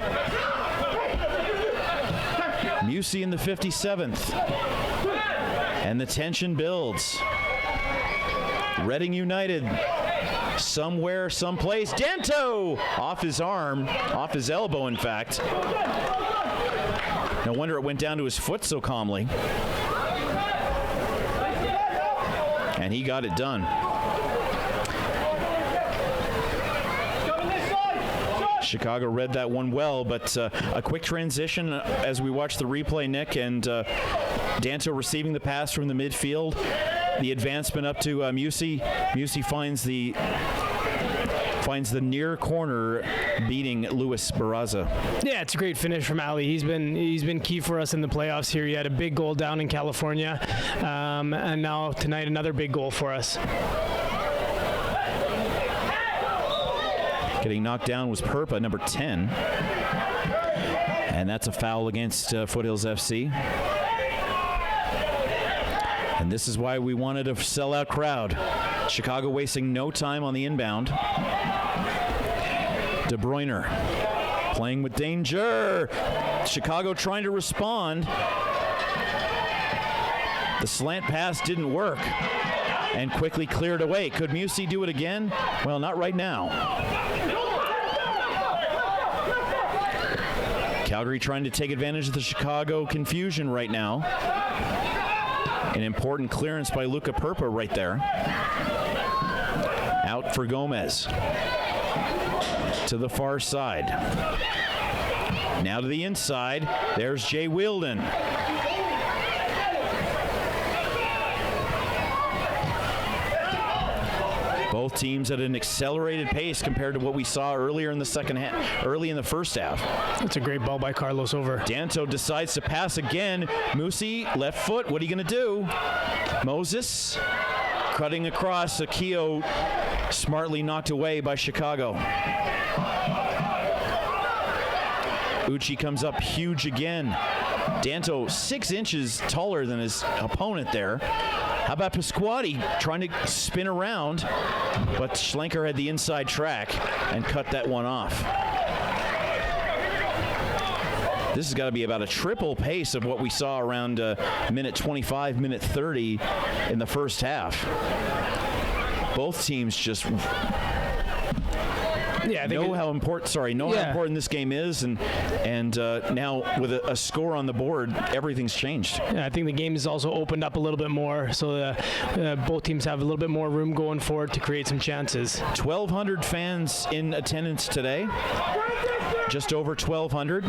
Musey in the 57th. And the tension builds. Reading United somewhere, someplace. Danto off his arm, off his elbow, in fact. No wonder it went down to his foot so calmly. And he got it done. Chicago read that one well, but a quick transition as we watch the replay, Nick, and Danto receiving the pass from the midfield. The advancement up to Musey. Musey finds the near corner, beating Luis Barraza. Yeah, it's a great finish from Ali. He's been key for us in the playoffs here. He had a big goal down in California, and now tonight another big goal for us. Getting knocked down was Perpa, number 10. And that's a foul against Foothills FC. And this is why we wanted a sellout crowd. Chicago wasting no time on the inbound. De Bruyne playing with danger. Chicago trying to respond. The slant pass didn't work and quickly cleared away. Could Musey do it again? Well, not right now. Calgary trying to take advantage of the Chicago confusion right now. An important clearance by Luca Perpa right there. Out for Gomez. To the far side. Now to the inside. There's Jay Wielden. Both teams at an accelerated pace compared to what we saw earlier in the early in the first half. That's a great ball by Carlos over. Danto decides to pass again. Musey, left foot. What are you going to do? Moses cutting across. Akio smartly knocked away by Chicago. Uchi comes up huge again. Danto 6 inches taller than his opponent there. How about Pasquati trying to spin around, but Schlenker had the inside track and cut that one off. This has got to be about a triple pace of what we saw around minute 25, minute 30 in the first half. Both teams just know how important this game is, and now with a score on the board, everything's changed. Yeah, I think the game has also opened up a little bit more, so both teams have a little bit more room going forward to create some chances. 1,200 fans in attendance today, just over 1,200,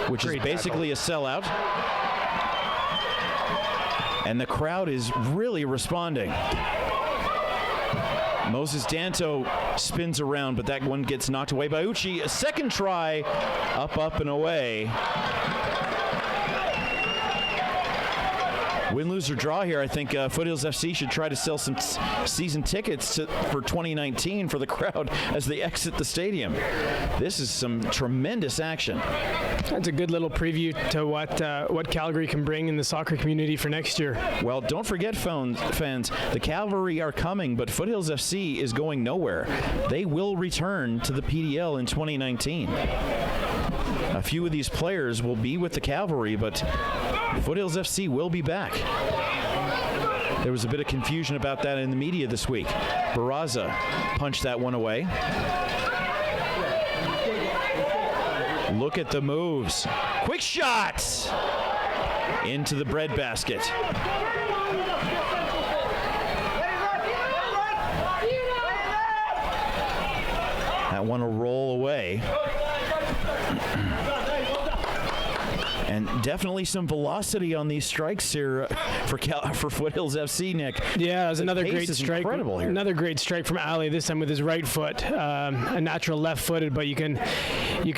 which is basically a sellout. And the crowd is really responding. Moses Danto spins around, but that one gets knocked away by Uchi. A second try, up and away. Win, lose, or draw here. I think Foothills FC should try to sell some season tickets for 2019 for the crowd as they exit the stadium. This is some tremendous action. That's a good little preview to what Calgary can bring in the soccer community for next year. Well, don't forget, fans, the Cavalry are coming, but Foothills FC is going nowhere. They will return to the PDL in 2019. A few of these players will be with the Cavalry, but Foothills FC will be back. There was a bit of confusion about that in the media this week. Barraza punched that one away. Look at the moves. Quick shot! Into the breadbasket. That one will roll away. And definitely some velocity on these strikes here for Foothills FC, Nick. Yeah, it was another great strike. Incredible here. Another great strike from Ali, this time with his right foot. A natural left-footed, but you can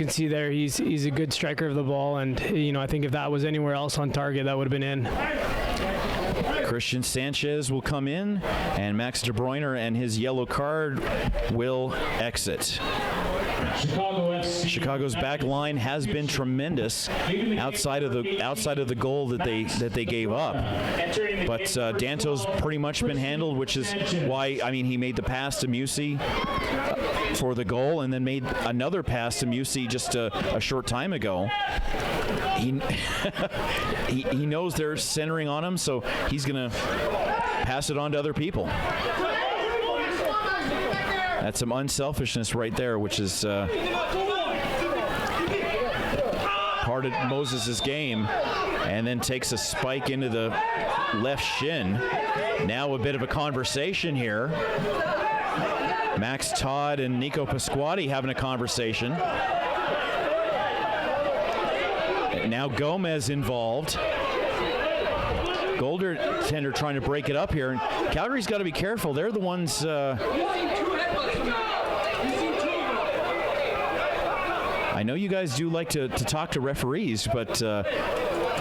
see there he's a good striker of the ball, and I think if that was anywhere else on target, that would have been in. Christian Sanchez will come in, and Max De Bruyne and his yellow card will exit. Chicago's back line has been tremendous outside of the goal that they gave up. But Danto's pretty much been handled, which is why, I mean, he made the pass to Musi for the goal, and then made another pass to Musi just a short time ago. He he knows they're centering on him, so he's going to pass it on to other people. That's some unselfishness right there, which is part of Moses' game, and then takes a spike into the left shin. Now a bit of a conversation here. Max Todd and Nico Pasquati having a conversation. Now Gomez involved. Goaltender trying to break it up here. And Calgary's got to be careful. They're the ones... I know you guys do like to talk to referees, but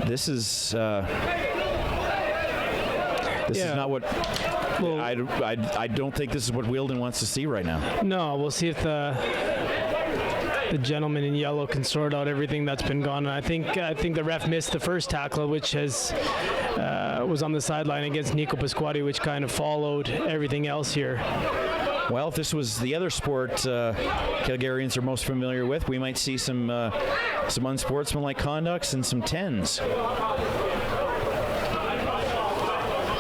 this is not what... Well, I don't think this is what Wheeldon wants to see right now. No, we'll see if the gentleman in yellow can sort out everything that's been gone. And I think the ref missed the first tackle, which was on the sideline against Nico Pasquati, which kind of followed everything else here. Well, if this was the other sport Calgarians are most familiar with, we might see some unsportsmanlike conducts and some 10s.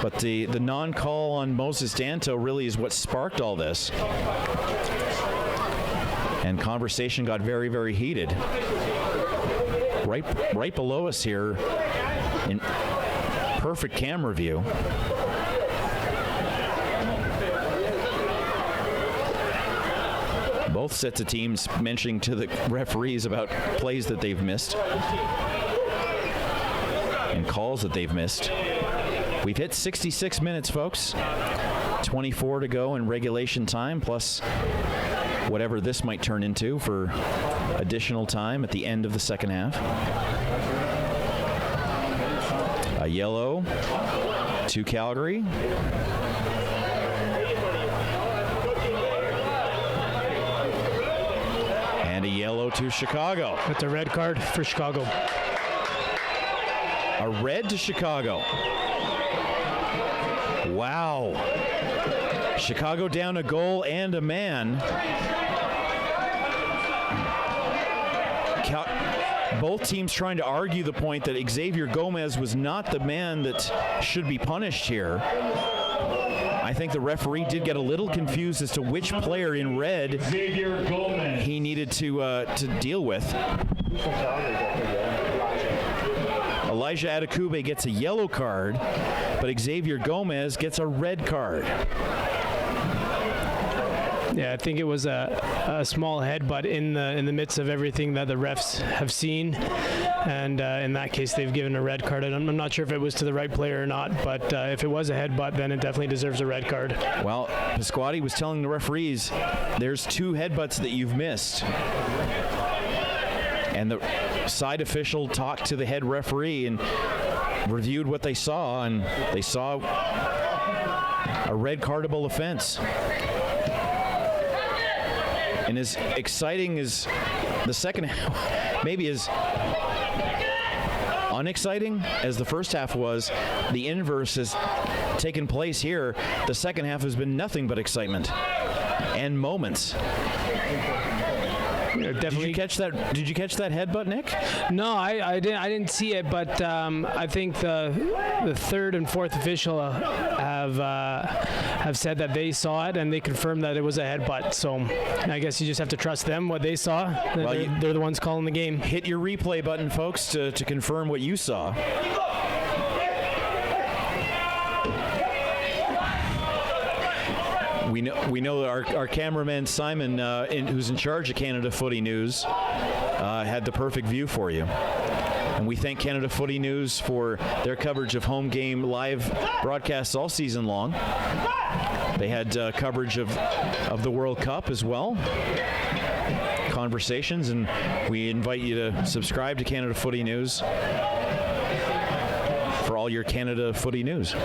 But the non-call on Moses Danto really is what sparked all this. And conversation got very, very heated. Right below us here, in perfect camera view. Both sets of teams mentioning to the referees about plays that they've missed and calls that they've missed. We've hit 66 minutes, folks. 24 to go in regulation time, plus whatever this might turn into for additional time at the end of the second half. A yellow to Calgary. And a yellow to Chicago. That's a red card for Chicago. A red to Chicago. Wow. Chicago down a goal and a man. Both teams trying to argue the point that Xavier Gomez was not the man that should be punished here. I think the referee did get a little confused as to which player in red he needed to deal with. Elijah Adekube gets a yellow card, but Xavier Gomez gets a red card. Yeah, I think it was a small headbutt in the midst of everything that the refs have seen, and in that case they've given a red card. And I'm not sure if it was to the right player or not, but if it was a headbutt, then it definitely deserves a red card. Well, Pasquati was telling the referees, there's 2 headbutts that you've missed. And the side official talked to the head referee and reviewed what they saw, and they saw a red cardable offense. And as exciting as the second half, maybe as unexciting as the first half was, the inverse has taken place here. The second half has been nothing but excitement and moments. Did you catch that headbutt, Nick? No, I didn't see it, but I think the third and fourth official have said that they saw it and they confirmed that it was a headbutt. So I guess you just have to trust them, what they saw. Well, they're the ones calling the game. Hit your replay button, folks, to confirm what you saw. We know our cameraman Simon, who's in charge of Canada Footy News, had the perfect view for you. And we thank Canada Footy News for their coverage of home game live broadcasts all season long. They had coverage of the World Cup as well. Conversations, and we invite you to subscribe to Canada Footy News for all your Canada Footy News.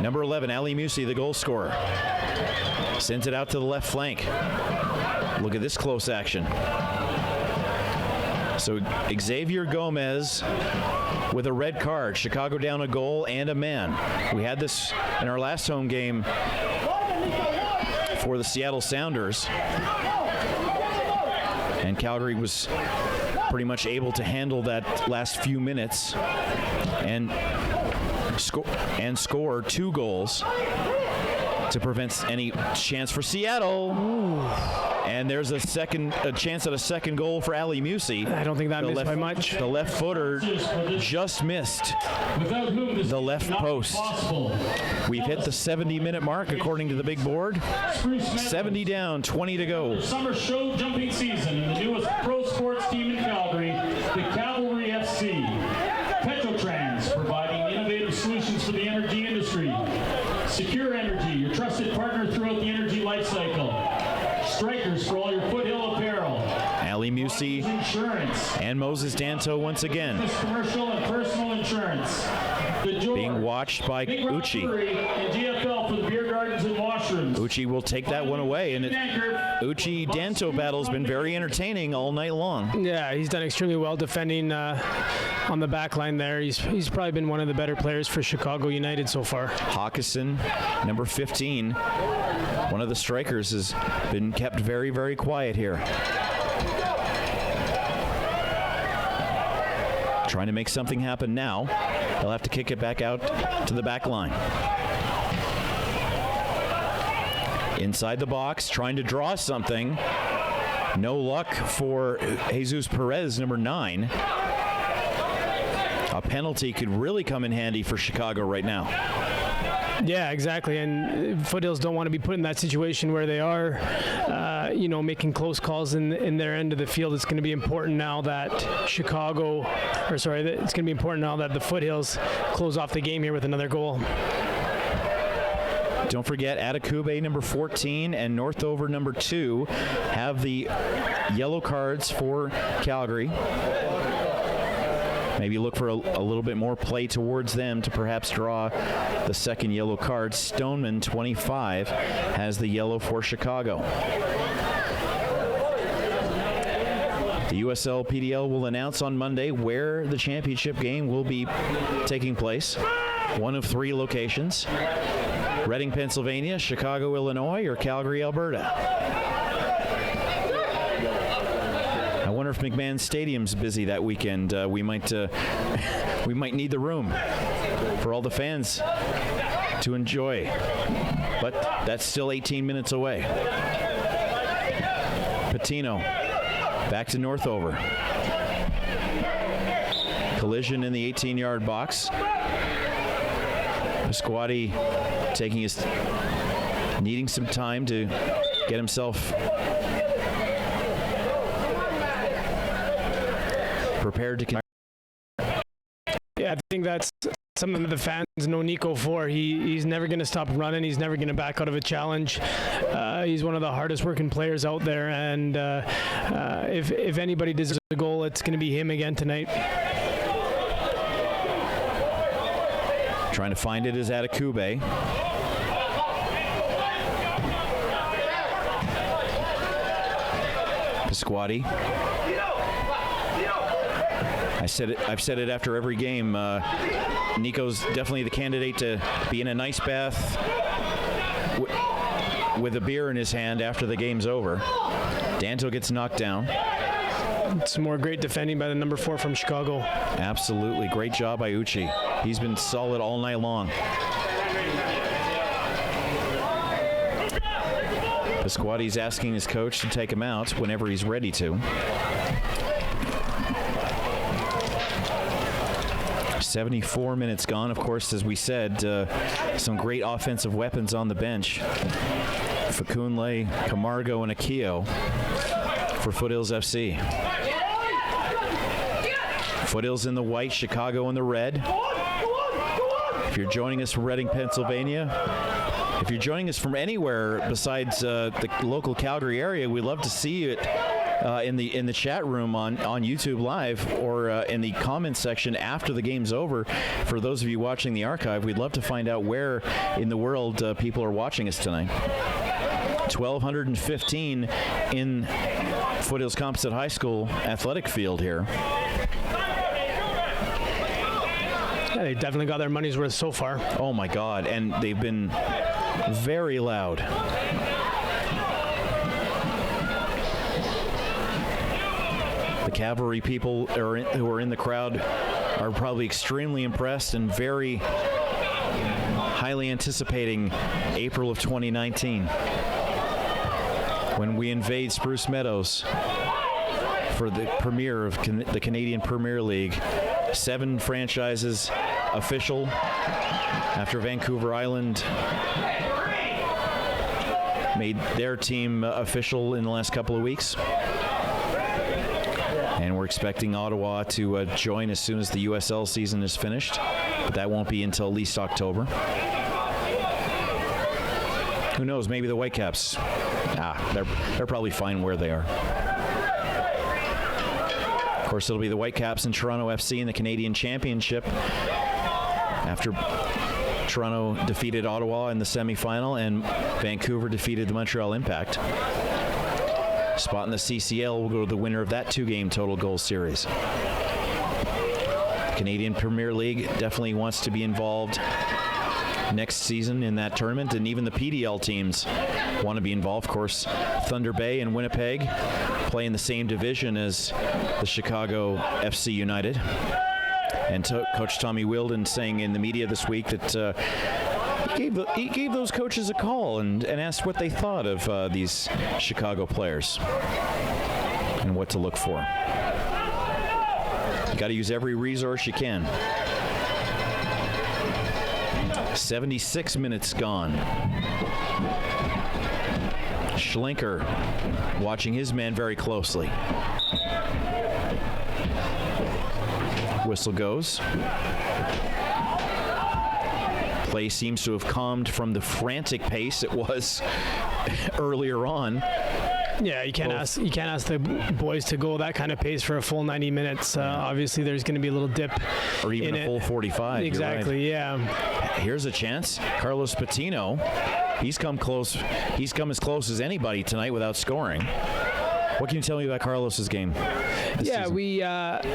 Number 11, Ali Musi, the goal scorer. Sends it out to the left flank. Look at this close action. So Xavier Gomez with a red card. Chicago down a goal and a man. We had this in our last home game for the Seattle Sounders. And Calgary was pretty much able to handle that last few minutes and score 2 goals to prevent any chance for Seattle. Ooh. And there's a chance at a second goal for Ali Musi. I don't think that missed by much. The left footer just missed the left post. We've hit the 70-minute mark according to the big board. 70 down, 20 to go. Summer show jumping season in the newest pro sports team in Calgary, the Cavalry FC. Petrotrans, providing innovative solutions for the energy industry. Secure Energy, your trusted partner throughout the energy life cycle. Strikers for all your Foothill apparel. Ali Musi and Moses Danto once again. Commercial and personal insurance. Being watched by Uchi. And GFL for the beer gardens and washrooms. Uchi will take that one away, and Uchi-Danto battle's been very entertaining all night long. Yeah, he's done extremely well defending on the back line there. He's probably been one of the better players for Chicago United so far. Hawkison, number 15, one of the strikers, has been kept very, very quiet here. Trying to make something happen now. They'll have to kick it back out to the back line. Inside the box, trying to draw something. No luck for Jesus Perez, number 9. A penalty could really come in handy for Chicago right now. Yeah, exactly. And Foothills don't want to be put in that situation where they are, making close calls in their end of the field. It's going to be important now that it's going to be important now that the Foothills close off the game here with another goal. Don't forget, Atakube, number 14, and Northover, number 2, have the yellow cards for Calgary. Maybe look for a little bit more play towards them to perhaps draw the second yellow card. Stoneman, 25, has the yellow for Chicago. The USL PDL will announce on Monday where the championship game will be taking place. One of 3 locations: Reading, Pennsylvania, Chicago, Illinois, or Calgary, Alberta. I wonder if McMahon Stadium's busy that weekend. We might need the room for all the fans to enjoy. But that's still 18 minutes away. Pitino back to Northover. Collision in the 18-yard box. Pasquati needing some time to get himself prepared to. Yeah, I think that's something that the fans know Nico for. He's never going to stop running. He's never going to back out of a challenge. He's one of the hardest working players out there, and if anybody deserves a goal, it's going to be him again tonight. Trying to find it is Atakube. Pasquati. I've said it after every game. Nico's definitely the candidate to be in a nice bath with a beer in his hand after the game's over. Danto gets knocked down. Some more great defending by the number 4 from Chicago. Absolutely. Great job by Uchi. He's been solid all night long. Pasquati's asking his coach to take him out whenever he's ready to. 74 minutes gone. Of course, as we said, some great offensive weapons on the bench. Facunle, Camargo, and Akio for Foothills FC. Foothills in the white, Chicago in the red. If you're joining us from Reading, Pennsylvania, if you're joining us from anywhere besides the local Calgary area, we'd love to see you in the chat room on YouTube Live or in the comments section after the game's over. For those of you watching the archive, we'd love to find out where in the world people are watching us tonight. 1,215 in Foothills Composite High School athletic field here. Yeah, they definitely got their money's worth so far. Oh my God, and they've been very loud. The Cavalry people who are in the crowd are probably extremely impressed and very highly anticipating April of 2019 when we invade Spruce Meadows for the premiere of the Canadian Premier League. 7 franchises official after Vancouver Island made their team official in the last couple of weeks. And we're expecting Ottawa to join as soon as the USL season is finished, but that won't be until at least October. Who knows, maybe the Whitecaps. They're probably fine where they are. Of course, it'll be the Whitecaps and Toronto FC in the Canadian Championship after Toronto defeated Ottawa in the semifinal and Vancouver defeated the Montreal Impact. Spot in the CCL will go to the winner of that 2-game total goal series. Canadian Premier League definitely wants to be involved next season in that tournament, and even the PDL teams want to be involved. Of course, Thunder Bay and Winnipeg play in the same division as the Chicago FC United. And Coach Tommy Wilden saying in the media this week that he gave those coaches a call and asked what they thought of these Chicago players and what to look for. You got to use every resource you can. 76 minutes gone. Schlenker watching his man very closely. Whistle goes. Play seems to have calmed from the frantic pace it was earlier on. Yeah, you can't ask the boys to go that kind of pace for a full 90 minutes. Obviously, there's going to be a little dip, or even a full 45. Exactly. Right. Yeah. Here's a chance. Carlos Pitino. He's come close. He's come as close as anybody tonight without scoring. What can you tell me about Carlos's game? Yeah,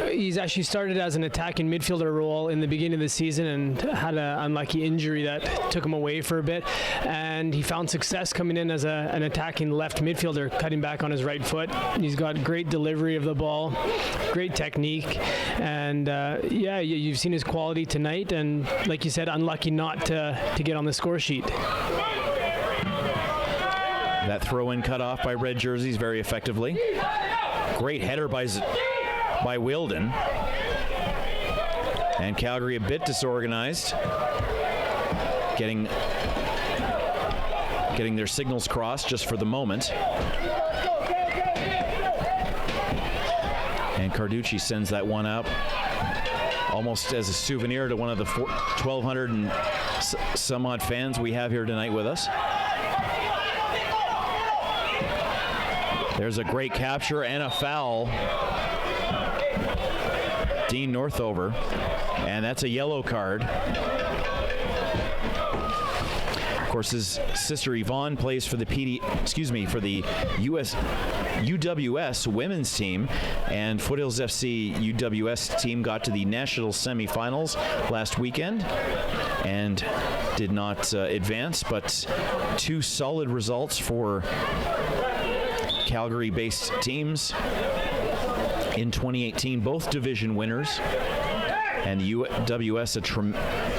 he's actually started as an attacking midfielder role in the beginning of the season and had an unlucky injury that took him away for a bit. And he found success coming in as an attacking left midfielder, cutting back on his right foot. He's got great delivery of the ball, great technique, and you've seen his quality tonight. And like you said, unlucky not to get on the score sheet. That throw-in cut off by red jerseys very effectively. Great header by Wilden. And Calgary a bit disorganized. Getting their signals crossed just for the moment. And Carducci sends that one out almost as a souvenir to one of the 1,200 and some odd fans we have here tonight with us. There's a great capture and a foul. Dean Northover, and that's a yellow card. Of course, his sister Yvonne plays for the UWS women's team, and Foothills FC UWS team got to the national semifinals last weekend and did not advance, but 2 solid results for Calgary-based teams in 2018, both division winners, and the UWS a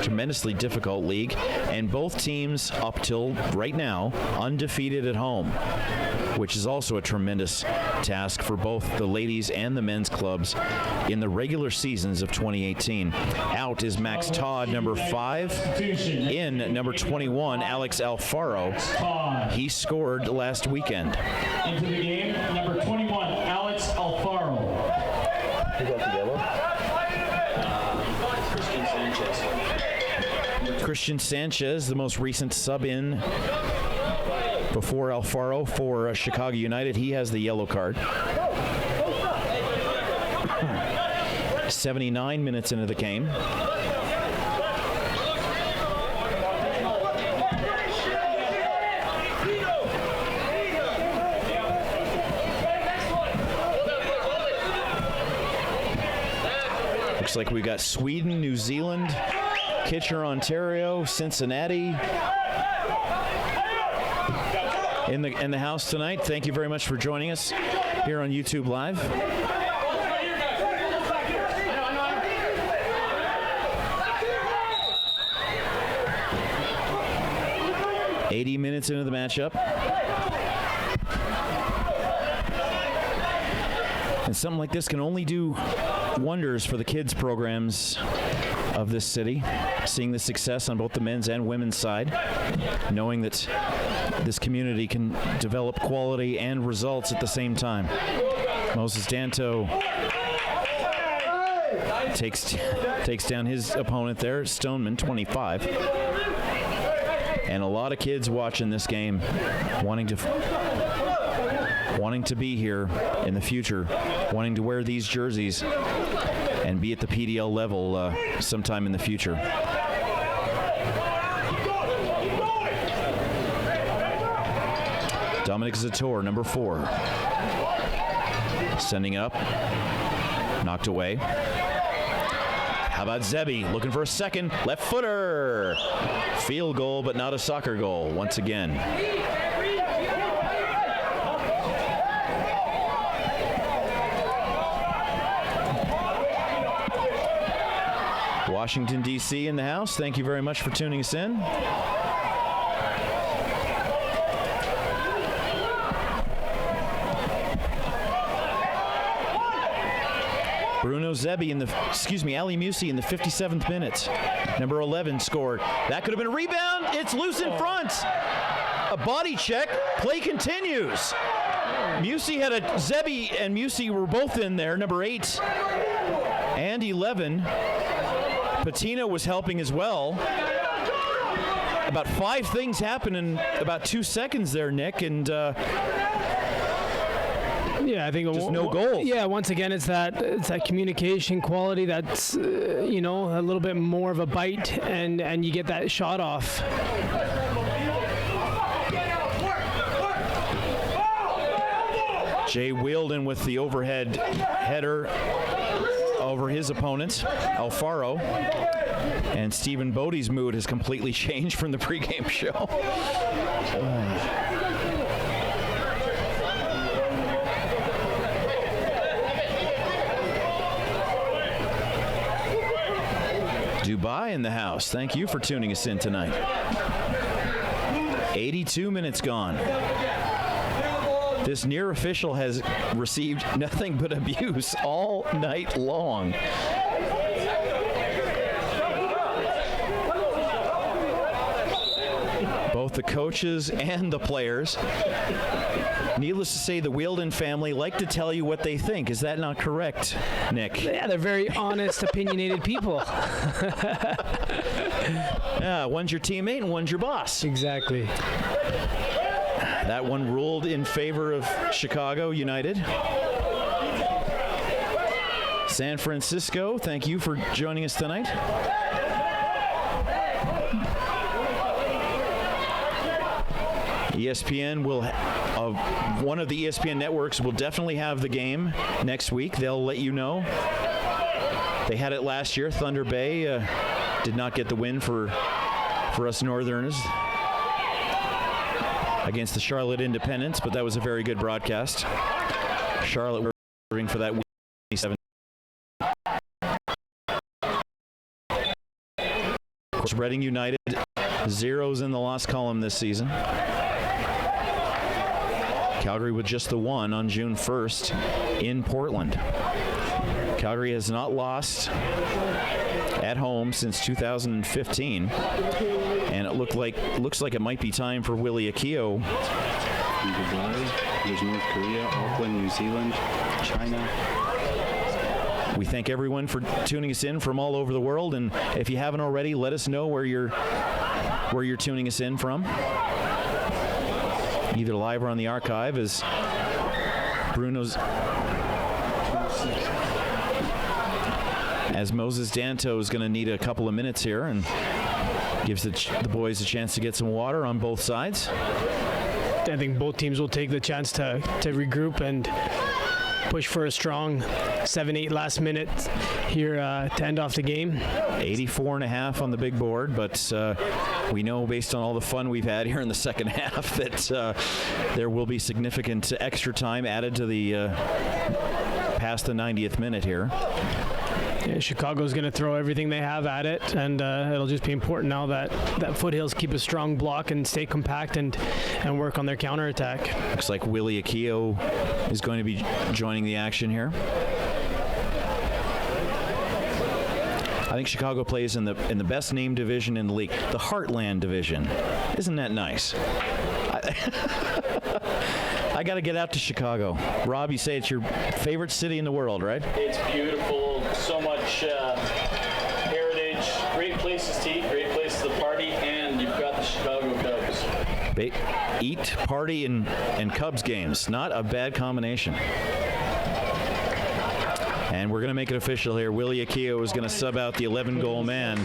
tremendously difficult league, and both teams up till right now undefeated at home, which is also a tremendous task for both the ladies and the men's clubs in the regular seasons of 2018. Out is Max Todd, number 5. In number 21, Alex Alfaro. He scored last weekend. Into the game, number 21, Alex Alfaro. Who got the yellow? Christian Sanchez, the most recent sub in before Alfaro for Chicago United. He has the yellow card. 79 minutes into the game. Looks like we got Sweden, New Zealand, Kitchener, Ontario, Cincinnati in the house tonight. Thank you very much for joining us here on YouTube Live. $80 minutes into the matchup. And something like this can only do wonders for the kids programs of this city, seeing the success on both the men's and women's side, knowing that this community can develop quality and results at the same time. Moses Danto takes down his opponent there, Stoneman, 25. And a lot of kids watching this game, wanting to be here in the future, wanting to wear these jerseys and be at the PDL level sometime in the future. Dominic Zator, number 4. Sending up. Knocked away. How about Zebi? Looking for a second. Left footer. Field goal, but not a soccer goal once again. Washington, D.C. in the house. Thank you very much for tuning us in. Bruno Zebi Ali Musi in the 57th minute. Number 11 scored. That could have been a rebound. It's loose in front. A body check. Play continues. Musi had Zebi and Musi were both in there. Number 8 and 11. Pitino was helping as well. About 5 things happened in about 2 seconds there, Nick, and yeah, I think just no goals. Yeah, once again, it's that communication quality that's a little bit more of a bite, and you get that shot off. Jay Wielden with the overhead header over his opponent, Alfaro. And Stephen Bodie's mood has completely changed from the pregame show. Dubai in the house. Thank you for tuning us in tonight. 82 minutes gone. This near official has received nothing but abuse all night long. Both the coaches and the players. Needless to say, the Wielden family like to tell you what they think. Is that not correct, Nick? Yeah, they're very honest, opinionated people. Yeah, one's your teammate and one's your boss. Exactly. That one ruled in favor of Chicago United. San Francisco, thank you for joining us tonight. ESPN will, one of the ESPN networks will definitely have the game next week. They'll let you know. They had it last year. Thunder Bay did not get the win for us Northerners against the Charlotte Independents, but that was a very good broadcast. Charlotte were rooting for that win. 27. Of course, Reading United, zeros in the loss column this season. Calgary with just the one on June 1st in Portland. Calgary has not lost at home since 2015, and it looks like it might be time for Willie Akio. There's North Korea, Auckland, New Zealand, China. We thank everyone for tuning us in from all over the world, and if you haven't already, let us know where you're tuning us in from. either live or on the archive, as Moses Danto is going to need a couple of minutes here, and gives the boys a chance to get some water on both sides. I think both teams will take the chance to regroup and push for a strong 7-8 last minute here to end off the game. 84.5 on the big board, but we know based on all the fun we've had here in the second half that there will be significant extra time added to the past the 90th minute here. Yeah, Chicago's going to throw everything they have at it, and it'll just be important now that Foothills keep a strong block and stay compact and work on their counterattack. Looks like Willie Akio is going to be joining the action here. I think Chicago plays in the best named division in the league, the Heartland Division. Isn't that nice? I got to get out to Chicago. Rob, you say it's your favorite city in the world, right? It's beautiful. So much heritage. Great places to eat. Great places to party. And you've got the Chicago Cubs. Eat, party, and Cubs games. Not a bad combination. And we're going to make it official here. Willie Akio is going to sub out the 11-goal man.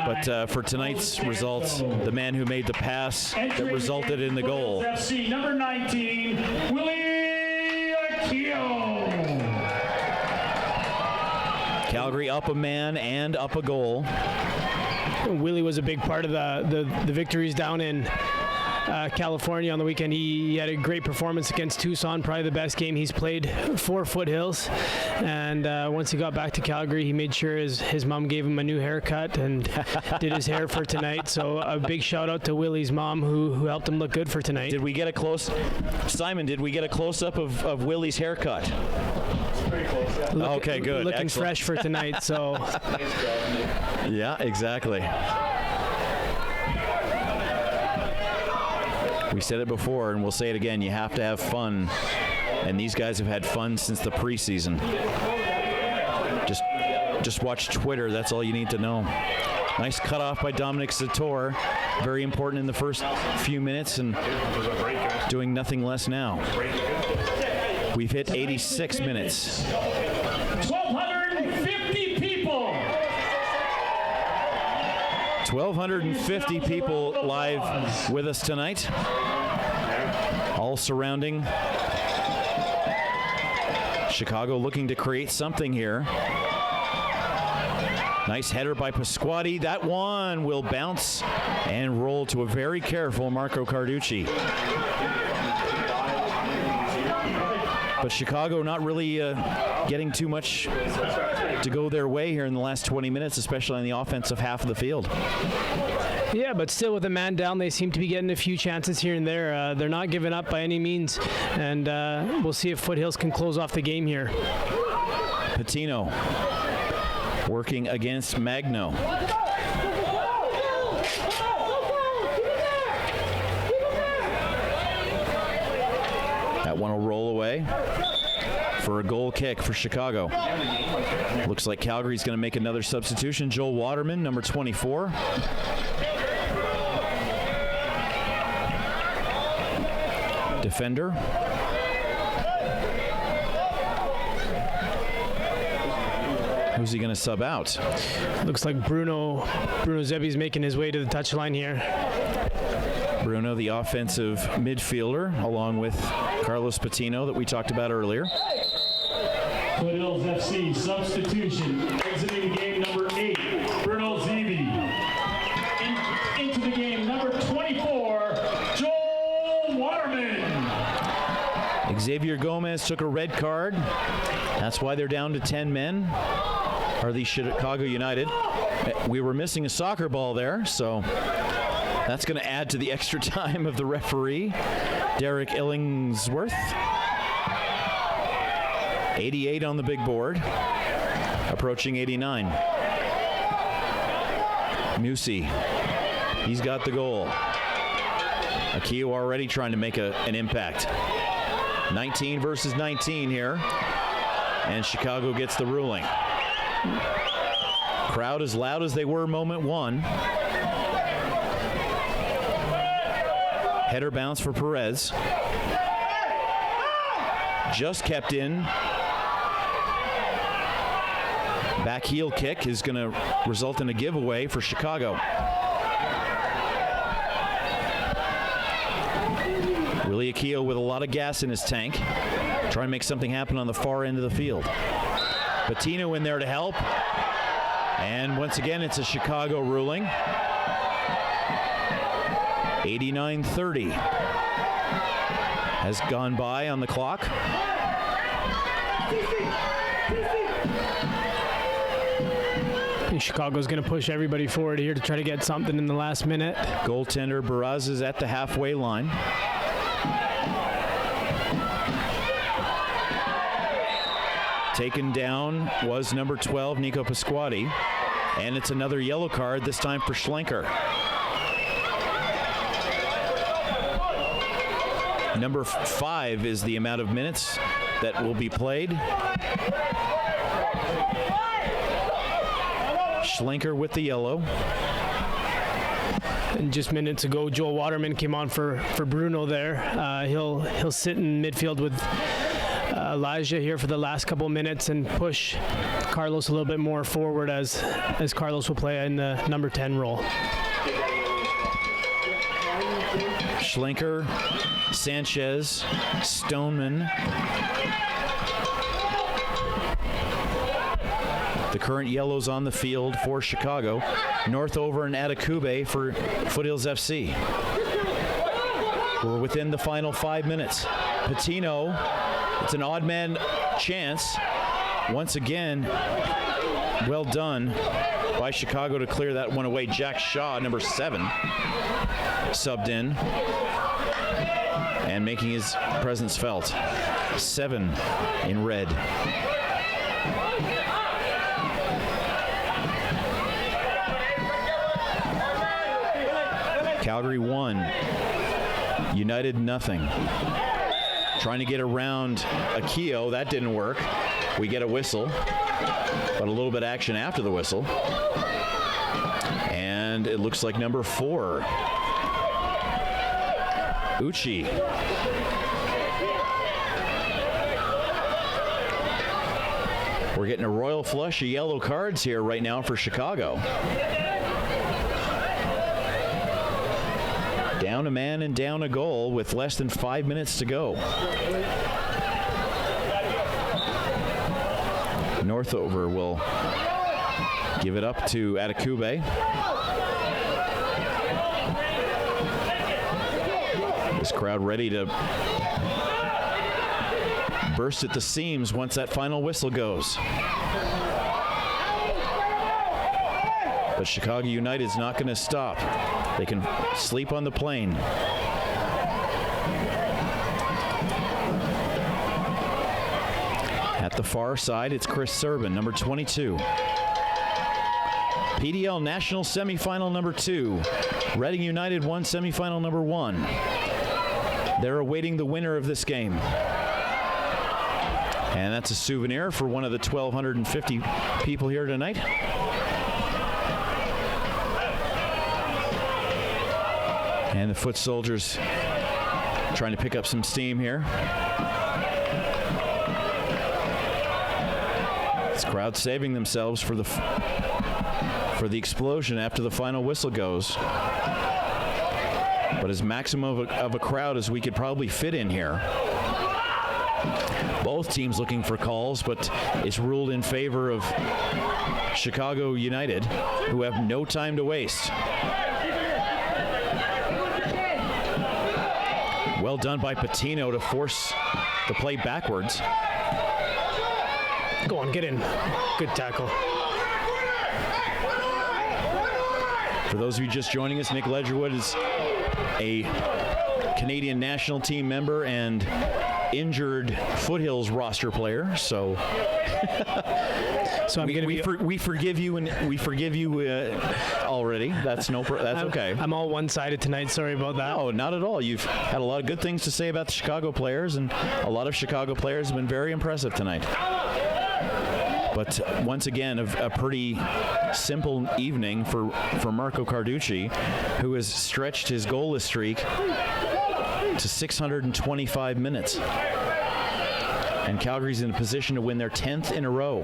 But for tonight's results, the man who made the pass that resulted in the goal. FC number 19, Willie Akio. Calgary up a man and up a goal. Willie was a big part of the victories down in California on the weekend. He had a great performance against Tucson, probably the best game he's played for Foothills. And once he got back to Calgary, he made sure his mom gave him a new haircut and did his hair for tonight. So a big shout out to Willie's mom who helped him look good for tonight. Did we get a close up of Willie's haircut? Pretty close, yeah. Okay, good. Looking Excellent. fresh for tonight. So Yeah, exactly. We said it before, and we'll say it again. You have to have fun, and these guys have had fun since the preseason. Just watch Twitter. That's all you need to know. Nice cutoff by Dominic Sator. Very important in the first few minutes, and doing nothing less now. We've hit 86 minutes. 1,250 people. 1,250 people live with us tonight, all surrounding Chicago, looking to create something here. Nice header by Pasquati. That one will bounce and roll to a very careful Marco Carducci. But Chicago not really getting too much to go their way here in the last 20 minutes, especially on the offensive half of the field. yeah, but still with a man down, they seem to be getting a few chances here and there. They're not giving up by any means, and we'll see if Foothills can close off the game here. Pitino working against Magno. That one will roll away for a goal kick for Chicago. Looks like Calgary's going to make another substitution. Joel Waterman, number 24. Defender. Who's he going to sub out? Looks like Bruno Zebbi's making his way to the touchline here. Bruno, the offensive midfielder, along with Carlos Pitino that we talked about earlier. Foothills FC substitution, exiting the game number 8, Bruno Zebi. Into the game number 24, Joel Waterman. Xavier Gomez took a red card. That's why they're down to 10 men, or the Chicago United. We were missing a soccer ball there, so that's going to add to the extra time of the referee, Derek Illingsworth. 88 on the big board, approaching 89. Musi, he's got the goal. Akio already trying to make an impact. 19 versus 19 here, and Chicago gets the ruling. Crowd as loud as they were moment one. Header bounce for Perez. Just kept in. Back heel kick is going to result in a giveaway for Chicago. Willie Akio with a lot of gas in his tank. Trying to make something happen on the far end of the field. Pitino in there to help. And once again, it's a Chicago ruling. 89-30 has gone by on the clock. Chicago's going to push everybody forward here to try to get something in the last minute. Goaltender Baraz is at the halfway line. Taken down was number 12, Nico Pasquati. And it's another yellow card, this time for Schlenker. Number 5 is the amount of minutes that will be played. Schlenker with the yellow. And just minutes ago, Joel Waterman came on for Bruno there. He'll sit in midfield with Elijah here for the last couple minutes and push Carlos a little bit more forward as Carlos will play in the number 10 role. Schlenker, Sanchez, Stoneman. The current yellows on the field for Chicago. Northover and Atakube for Foothills FC. We're within the final 5 minutes. Pitino, it's an odd man chance. Once again, well done by Chicago to clear that one away. Jack Shaw, number 7, subbed in and making his presence felt. 7 in red. Calgary 1, United nothing. Trying to get around Akio, that didn't work. We get a whistle, but a little bit of action after the whistle. And it looks like number 4, Uchi. We're getting a royal flush of yellow cards here right now for Chicago. Down a man and down a goal with less than 5 minutes to go. Northover will give it up to Atakube. This crowd ready to burst at the seams once that final whistle goes. But Chicago United's not going to stop. They can sleep on the plane. At the far side, it's Chris Serban, number 22. PDL National Semifinal number 2. Reading United won semifinal number 1. They're awaiting the winner of this game. And that's a souvenir for one of the 1,250 people here tonight. And the Foot Soldiers trying to pick up some steam here. This crowd saving themselves for the explosion after the final whistle goes. But as maximum of a crowd as we could probably fit in here. Both teams looking for calls, but it's ruled in favor of Chicago United, who have no time to waste. Well done by Pitino to force the play backwards. Go on, get in. Good tackle. For those of you just joining us, Nick Ledgerwood is a Canadian national team member and injured Foothills roster player, so I'm going to we forgive you, and we forgive you already. That's okay. I'm all one-sided tonight. Sorry about that. No, not at all. You've had a lot of good things to say about the Chicago players, and a lot of Chicago players have been very impressive tonight. But once again, a pretty simple evening for Marco Carducci, who has stretched his goalless streak to 625 minutes. And Calgary's in a position to win their 10th in a row.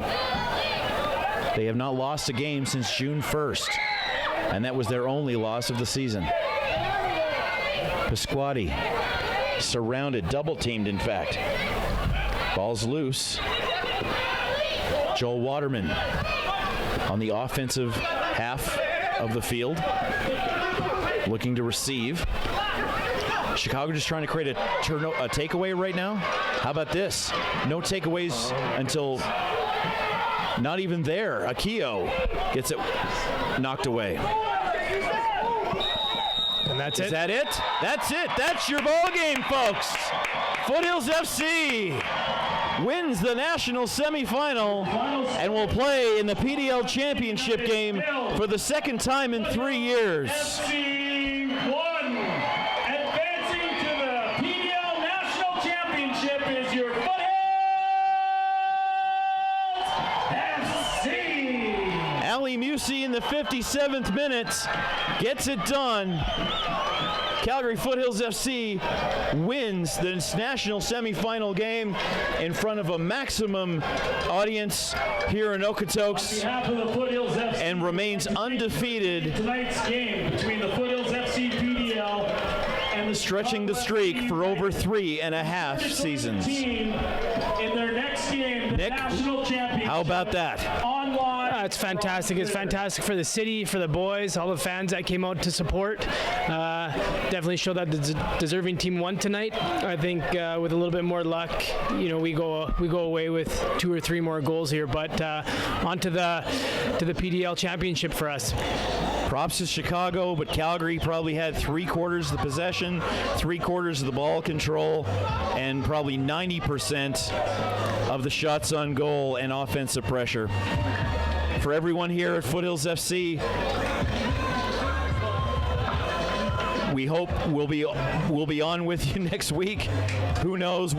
They have not lost a game since June 1st, and that was their only loss of the season. Pasquati surrounded, double-teamed, in fact. Ball's loose. Joel Waterman on the offensive half of the field, looking to receive. Chicago just trying to create a takeaway right now. How about this? No takeaways until not even there. Akio gets it knocked away. And that's it. Is that it? That's it. That's your ball game, folks. Foothills FC wins the national semifinal and will play in the PDL championship game for the second time in 3 years. FC won. Advancing to the PDL National Championship is your Foothills FC. Ali Musi in the 57th minute gets it done. Calgary Foothills FC wins the national semifinal game in front of a maximum audience here in Okotoks On behalf of the Foothills FC, and remains undefeated, tonight's game between the Foothills FC PDL and the stretching the streak for over 3.5 seasons. team in their next game, the Nick, national championship. how about that? Online. It's fantastic. It's fantastic for the city, for the boys, all the fans that came out to support. Definitely showed that the deserving team won tonight. I think with a little bit more luck, we go away with 2 or 3 more goals here. But on to the PDL championship for us. Props to Chicago, but Calgary probably had 3/4 of the possession, 3/4 of the ball control, and probably 90% of the shots on goal and offensive pressure. For everyone here at Foothills FC, we hope we'll be on with you next week. Who knows?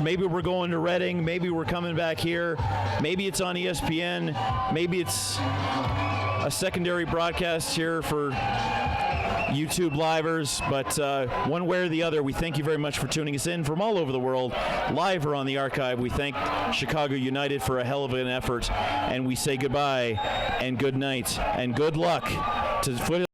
Maybe we're going to Reading. Maybe we're coming back here. Maybe it's on ESPN. Maybe it's a secondary broadcast here for YouTube livers, but one way or the other, we thank you very much for tuning us in from all over the world, live or on the archive. We thank Chicago United for a hell of an effort, and we say goodbye and good night and good luck to Foothills.